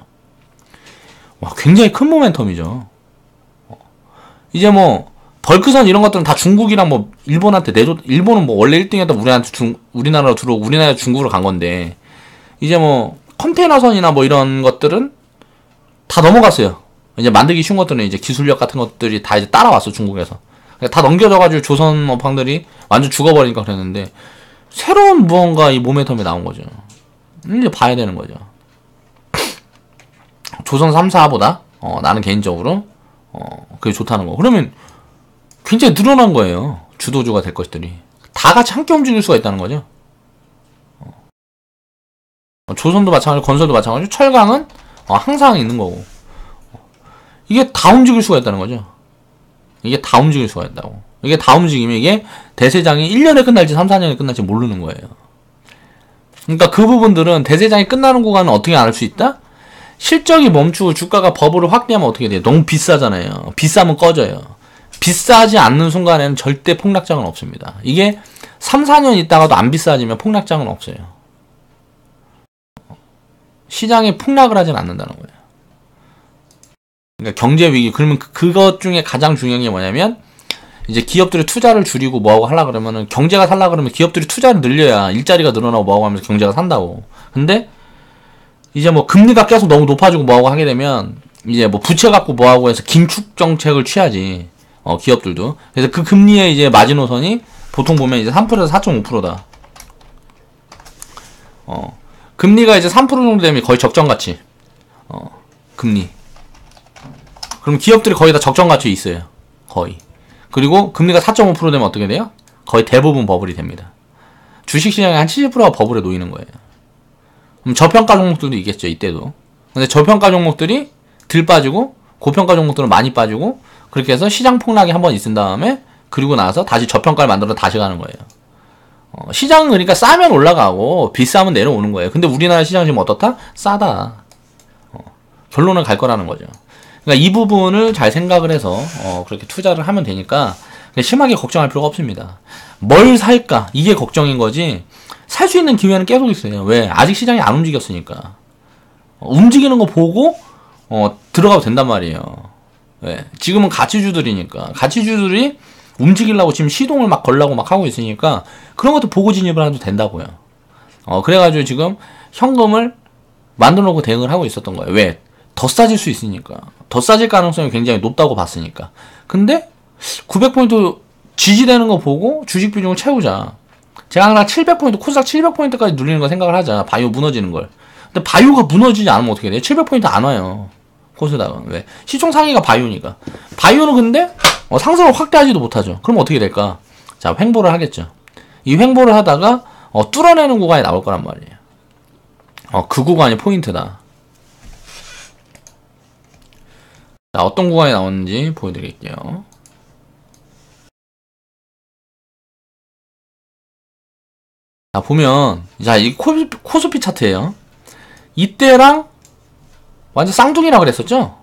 [SPEAKER 1] 와, 굉장히 큰 모멘텀이죠. 이제 뭐 벌크선 이런 것들은 다 중국이랑 뭐 일본한테 일본은 뭐 원래 1등이었다 우리나라로 들어오고 우리나라 중국으로 간 건데 이제 뭐 컨테이너선이나 뭐 이런 것들은 다 넘어갔어요. 이제 만들기 쉬운 것들은 이제 기술력 같은 것들이 다 이제 따라왔어, 중국에서. 다 넘겨져가지고 조선 업황들이 완전 죽어버리니까 그랬는데, 새로운 무언가 이 모멘텀이 나온 거죠. 이제 봐야 되는 거죠. 조선 3사보다, 나는 개인적으로, 그게 좋다는 거. 그러면 굉장히 늘어난 거예요. 주도주가 될 것들이. 다 같이 함께 움직일 수가 있다는 거죠. 조선도 마찬가지고 건설도 마찬가지고 철강은 항상 있는 거고 이게 다 움직일 수가 있다는 거죠. 이게 다 움직일 수가 있다고. 이게 다 움직이면 이게 대세장이 1년에 끝날지 3, 4년에 끝날지 모르는 거예요. 그러니까 그 부분들은 대세장이 끝나는 구간은 어떻게 알 수 있다? 실적이 멈추고 주가가 버블을 확대하면 어떻게 돼요? 너무 비싸잖아요. 비싸면 꺼져요. 비싸지 않는 순간에는 절대 폭락장은 없습니다. 이게 3, 4년 있다가도 안 비싸지면 폭락장은 없어요. 시장이 폭락을 하진 않는다는 거예요. 그러니까 경제 위기. 그러면 그것 중에 가장 중요한 게 뭐냐면 이제 기업들이 투자를 줄이고 뭐하고 하려 그러면은 경제가 살라 그러면 기업들이 투자를 늘려야 일자리가 늘어나고 뭐하고 하면서 경제가 산다고. 근데 이제 뭐 금리가 계속 너무 높아지고 뭐하고 하게 되면 이제 뭐 부채 갖고 뭐하고 해서 긴축 정책을 취하지. 기업들도. 그래서 그 금리의 이제 마지노선이 보통 보면 이제 3%에서 4.5%다. 금리가 이제 3% 정도 되면 거의 적정가치. 금리. 그럼 기업들이 거의 다 적정가치에 있어요. 거의. 그리고 금리가 4.5% 되면 어떻게 돼요? 거의 대부분 버블이 됩니다. 주식시장의 한 70%가 버블에 놓이는 거예요. 그럼 저평가 종목들도 있겠죠, 이때도. 근데 저평가 종목들이 덜 빠지고, 고평가 종목들은 많이 빠지고, 그렇게 해서 시장 폭락이 한번 있은 다음에, 그리고 나서 다시 저평가를 만들어 다시 가는 거예요. 시장은 그러니까 싸면 올라가고, 비싸면 내려오는 거예요. 근데 우리나라 시장 지금 어떻다? 싸다. 결론을 갈 거라는 거죠. 그러니까 이 부분을 잘 생각을 해서, 그렇게 투자를 하면 되니까, 심하게 걱정할 필요가 없습니다. 뭘 살까? 이게 걱정인 거지, 살 수 있는 기회는 계속 있어요. 왜? 아직 시장이 안 움직였으니까. 움직이는 거 보고 들어가도 된단 말이에요. 왜? 지금은 가치주들이니까. 가치주들이 움직이려고 지금 시동을 막 걸려고 막 하고 있으니까 그런 것도 보고 진입을 해도 된다고요. 그래가지고 지금 현금을 만들어 놓고 대응을 하고 있었던 거예요. 왜? 더 싸질 수 있으니까. 더 싸질 가능성이 굉장히 높다고 봤으니까. 근데 900포인트 지지되는 거 보고 주식 비중을 채우자. 제가 항상 700포인트, 코스닥 700포인트까지 눌리는 거 생각을 하자. 바이오 무너지는 걸. 근데 바이오가 무너지지 않으면 어떻게 돼요? 700포인트 안 와요. 코스닥은. 왜? 시총 상위가 바이오니까. 바이오는 근데 상승을 확대하지도 못하죠. 그럼 어떻게 될까? 자, 횡보를 하겠죠. 이 횡보를 하다가 뚫어내는 구간이 나올 거란 말이에요. 그 구간이 포인트다. 자, 어떤 구간이 나오는지 보여드릴게요. 자, 보면, 자, 이 코스피 차트예요. 이때랑 완전 쌍둥이라 그랬었죠?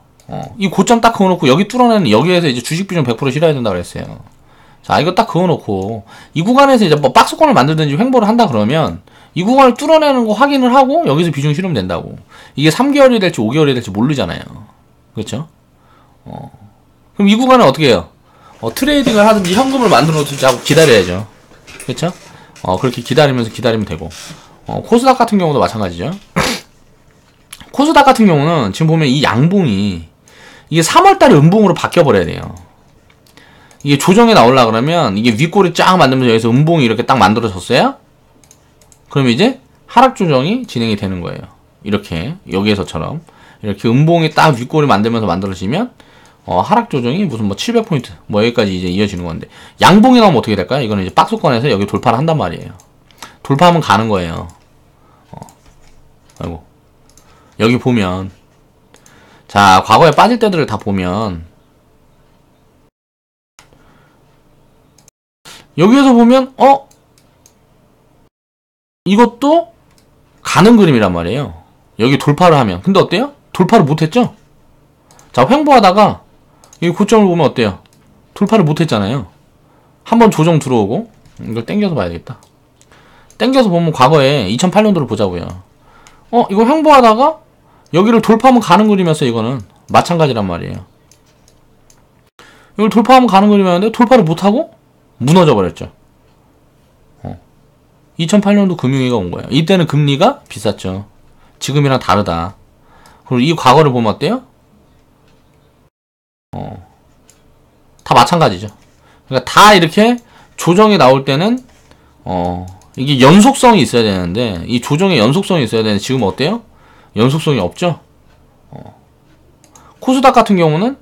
[SPEAKER 1] 이 고점 딱 그어놓고 여기 뚫어내는, 여기에서 이제 주식 비중 100% 실어야 된다 그랬어요. 자, 이거 딱 그어놓고 이 구간에서 이제 뭐 박스권을 만들든지 횡보를 한다 그러면 이 구간을 뚫어내는 거 확인을 하고 여기서 비중 실으면 된다고. 이게 3개월이 될지 5개월이 될지 모르잖아요. 그렇죠? 그럼 이 구간은 어떻게 해요? 트레이딩을 하든지 현금을 만들어 놓든지 하고 기다려야죠. 그렇죠? 그렇게 기다리면 되고. 코스닥 같은 경우도 마찬가지죠. 코스닥 같은 경우는 지금 보면 이 양봉이 이게 3월달에 음봉으로 바뀌어버려야 돼요. 이게 조정에 나오려 그러면 이게 윗골이 쫙 만들면서 여기서 음봉이 이렇게 딱 만들어졌어요? 그럼 이제 하락 조정이 진행이 되는 거예요. 이렇게 여기에서처럼 이렇게 음봉이 딱 윗골이 만들면서 만들어지면 하락 조정이 무슨 뭐 700포인트 뭐 여기까지 이제 이어지는 건데, 양봉이 나오면 어떻게 될까요? 이거는 이제 박스권에서 여기 돌파를 한단 말이에요. 돌파하면 가는 거예요. 아이고. 여기 보면, 자, 과거에 빠질 때들을 다 보면, 여기에서 보면 이것도 가는 그림이란 말이에요. 여기 돌파를 하면. 근데 어때요? 돌파를 못했죠? 자, 횡보하다가 이 고점을 보면 어때요? 돌파를 못했잖아요. 한번 조정 들어오고, 이걸 땡겨서 봐야 되겠다. 땡겨서 보면 과거에 2008년도를 보자고요. 이거 횡보하다가 여기를 돌파하면 가는 그림이었어요. 이거는 마찬가지란 말이에요. 이걸 돌파하면 가는 그림이었는데 돌파를 못하고 무너져 버렸죠. 2008년도 금융위기가 온 거예요. 이때는 금리가 비쌌죠. 지금이랑 다르다. 그리고 이 과거를 보면 어때요? 다 마찬가지죠. 그러니까 다 이렇게 조정이 나올 때는 이게 연속성이 있어야 되는데, 이 조정의 연속성이 있어야 되는데 지금 어때요? 연속성이 없죠. 코스닥 같은 경우는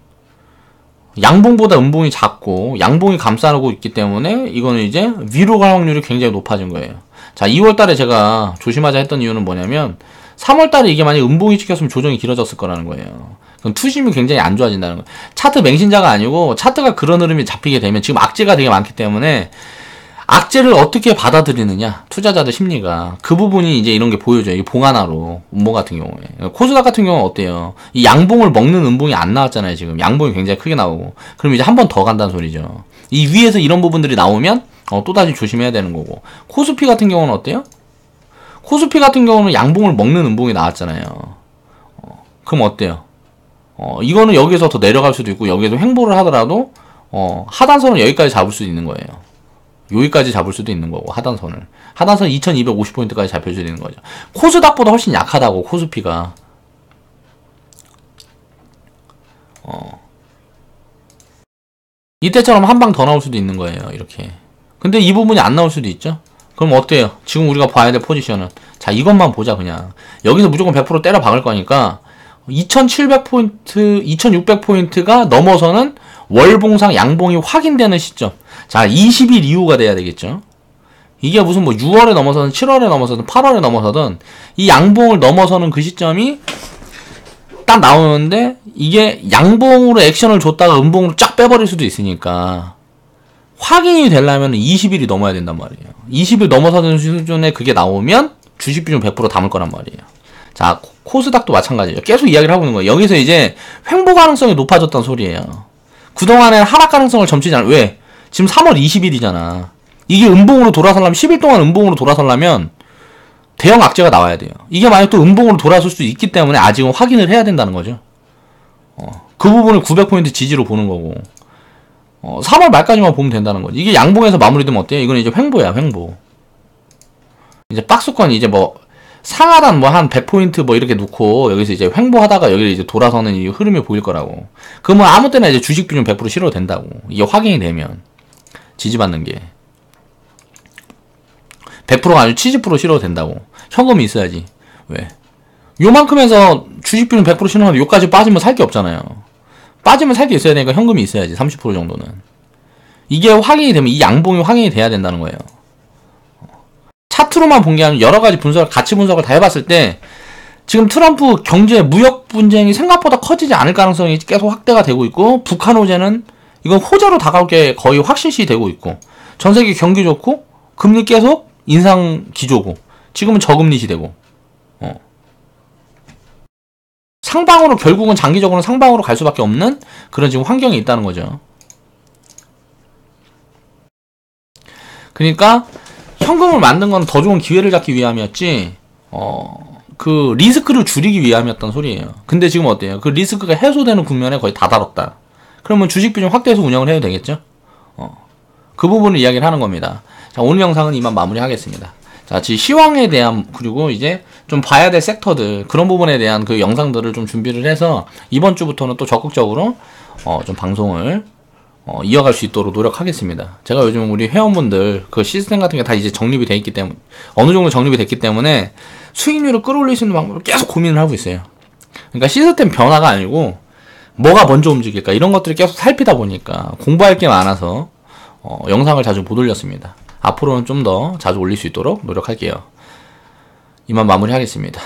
[SPEAKER 1] 양봉보다 음봉이 작고 양봉이 감싸고 있기 때문에 이거는 이제 위로 갈 확률이 굉장히 높아진 거예요. 자, 2월달에 제가 조심하자 했던 이유는 뭐냐면 3월달에 이게 만약에 음봉이 찍혔으면 조정이 길어졌을 거라는 거예요. 그럼 투심이 굉장히 안 좋아진다는 거예요. 차트 맹신자가 아니고 차트가 그런 흐름이 잡히게 되면, 지금 악재가 되게 많기 때문에 악재를 어떻게 받아들이느냐, 투자자들 심리가. 그 부분이 이제 이런 게 보여줘요. 이 봉 하나로. 음봉 같은 경우에. 코스닥 같은 경우는 어때요? 이 양봉을 먹는 음봉이 안 나왔잖아요, 지금. 양봉이 굉장히 크게 나오고. 그럼 이제 한 번 더 간다는 소리죠. 이 위에서 이런 부분들이 나오면 또다시 조심해야 되는 거고. 코스피 같은 경우는 어때요? 코스피 같은 경우는 양봉을 먹는 음봉이 나왔잖아요. 그럼 어때요? 이거는 여기서 더 내려갈 수도 있고, 여기에서 횡보를 하더라도 하단선은 여기까지 잡을 수 있는 거예요. 여기까지 잡을 수도 있는 거고, 하단선을. 하단선 2250포인트까지 잡힐 수도 있는 거죠. 코스닥보다 훨씬 약하다고, 코스피가. 이때처럼 한 방 더 나올 수도 있는 거예요, 이렇게. 근데 이 부분이 안 나올 수도 있죠? 그럼 어때요? 지금 우리가 봐야 될 포지션은. 자, 이것만 보자, 그냥. 여기서 무조건 100% 때려 박을 거니까, 2700포인트, 2600포인트가 넘어서는 월봉상 양봉이 확인되는 시점. 자, 20일 이후가 돼야 되겠죠? 이게 무슨 뭐 6월에 넘어서든 7월에 넘어서든 8월에 넘어서든 이 양봉을 넘어서는 그 시점이 딱 나오는데 이게 양봉으로 액션을 줬다가 음봉으로 쫙 빼버릴 수도 있으니까 확인이 되려면 20일이 넘어야 된단 말이에요. 20일 넘어서는 수준에 그게 나오면 주식 비중 100% 담을 거란 말이에요. 자, 코스닥도 마찬가지죠. 계속 이야기를 하고 있는 거예요. 여기서 이제 횡보 가능성이 높아졌다는 소리예요. 그동안에는 하락 가능성을 점치지 않아요. 왜? 지금 3월 20일이잖아. 이게 음봉으로 돌아서려면 10일 동안 음봉으로 돌아서려면 대형 악재가 나와야 돼요. 이게 만약 또 음봉으로 돌아설 수 있기 때문에 아직은 확인을 해야 된다는 거죠. 그 부분을 900포인트 지지로 보는 거고 3월 말까지만 보면 된다는 거지. 이게 양봉에서 마무리되면 어때요? 이건 이제 횡보야, 횡보. 이제 박스권 이제 뭐 상하단 뭐 한 100포인트 뭐 이렇게 놓고 여기서 이제 횡보하다가 여기를 이제 돌아서는 이 흐름이 보일 거라고. 그러면 아무 때나 이제 주식 비중 100% 실어도 된다고. 이게 확인이 되면 지지받는 게 100%가 아니고 70% 실어도 된다고. 현금이 있어야지. 왜? 요만큼에서 주식 비중 100% 실어놓는데 요까지 빠지면 살 게 없잖아요. 빠지면 살 게 있어야 되니까 현금이 있어야지. 30% 정도는. 이게 확인이 되면 이 양봉이 확인이 돼야 된다는 거예요. 차트로만 본 게 아니라 여러 가지 분석을, 가치 분석을 다 해봤을 때 지금 트럼프 경제 무역 분쟁이 생각보다 커지지 않을 가능성이 계속 확대가 되고 있고 북한 호재는 이건 호재로 다가올 게 거의 확실시 되고 있고 전 세계 경기 좋고 금리 계속 인상 기조고 지금은 저금리 시대고 상방으로 결국은 장기적으로는 상방으로 갈 수밖에 없는 그런 지금 환경이 있다는 거죠. 그러니까 현금을 만든 건 더 좋은 기회를 잡기 위함이었지, 그 리스크를 줄이기 위함이었단 소리예요. 근데 지금 어때요? 그 리스크가 해소되는 국면에 거의 다 다뤘다. 그러면 주식 비중 확대해서 운영을 해도 되겠죠? 그 부분을 이야기를 하는 겁니다. 자, 오늘 영상은 이만 마무리하겠습니다. 자, 시황에 대한, 그리고 이제 좀 봐야 될 섹터들, 그런 부분에 대한 그 영상들을 좀 준비를 해서 이번 주부터는 또 적극적으로, 좀 방송을, 이어갈 수 있도록 노력하겠습니다. 제가 요즘 우리 회원분들 그 시스템 같은 게 다 이제 정립이 돼 있기 때문에, 어느 정도 정립이 됐기 때문에 수익률을 끌어올릴 수 있는 방법을 계속 고민을 하고 있어요. 그러니까 시스템 변화가 아니고, 뭐가 먼저 움직일까, 이런 것들을 계속 살피다 보니까 공부할 게 많아서, 영상을 자주 못 올렸습니다. 앞으로는 좀 더 자주 올릴 수 있도록 노력할게요. 이만 마무리하겠습니다.